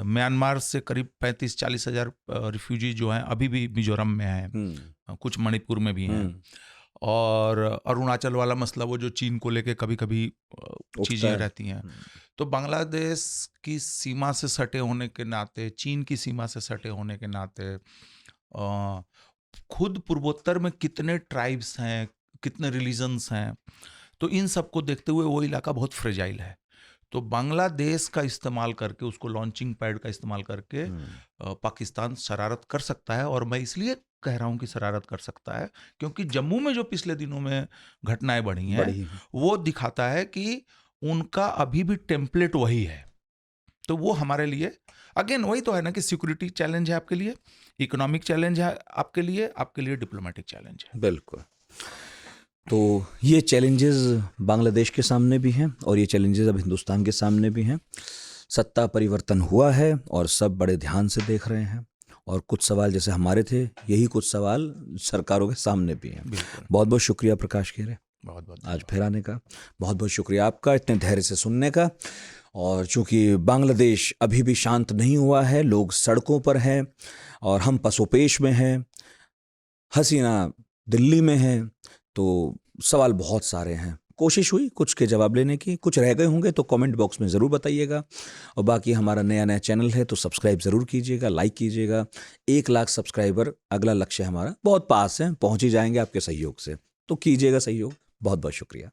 म्यांमार से करीब 35-40 हज़ार रिफ्यूजी जो हैं अभी भी मिजोरम में हैं, कुछ मणिपुर में भी हैं, और अरुणाचल वाला मसला वो जो चीन को लेके कभी कभी चीज़ें रहती हैं। तो बांग्लादेश की सीमा से सटे होने के नाते, चीन की सीमा से सटे होने के नाते, खुद पूर्वोत्तर में कितने ट्राइब्स हैं, कितने रिलीजन्स हैं, तो इन सब को देखते हुए वो इलाका बहुत फ्रेजाइल है। तो बांग्लादेश का इस्तेमाल करके, उसको लॉन्चिंग पैड का इस्तेमाल करके पाकिस्तान शरारत कर सकता है। और मैं इसलिए कह रहा हूँ कि शरारत कर सकता है क्योंकि जम्मू में जो पिछले दिनों में घटनाएं बढ़ी हैं वो दिखाता है कि उनका अभी भी टेम्पलेट वही है। तो वो हमारे लिए अगेन वही तो है ना कि सिक्योरिटी चैलेंज है आपके लिए, इकोनॉमिक चैलेंज है आपके लिए डिप्लोमेटिक चैलेंज है। बिल्कुल। तो ये चैलेंजेस बांग्लादेश के सामने भी हैं और ये चैलेंजेस अब हिंदुस्तान के सामने भी हैं। सत्ता परिवर्तन हुआ है और सब बड़े ध्यान से देख रहे हैं, और कुछ सवाल जैसे हमारे थे, यही कुछ सवाल सरकारों के सामने भी हैं। बहुत बहुत शुक्रिया प्रकाश खेरे, बहुत बहुत आज फिर आने का। बहुत बहुत शुक्रिया आपका इतने धैर्य से सुनने का। और चूंकि बांग्लादेश अभी भी शांत नहीं हुआ है, लोग सड़कों पर हैं और हम पसोपेश में हैं, हसीना दिल्ली में है, तो सवाल बहुत सारे हैं। कोशिश हुई कुछ के जवाब लेने की, कुछ रह गए होंगे तो कमेंट बॉक्स में ज़रूर बताइएगा। और बाकी हमारा नया चैनल है तो सब्सक्राइब ज़रूर कीजिएगा, लाइक कीजिएगा। 1 लाख सब्सक्राइबर अगला लक्ष्य हमारा, बहुत पास है, पहुँच ही जाएंगे आपके सहयोग से। तो कीजिएगा सहयोग। बहुत बहुत शुक्रिया।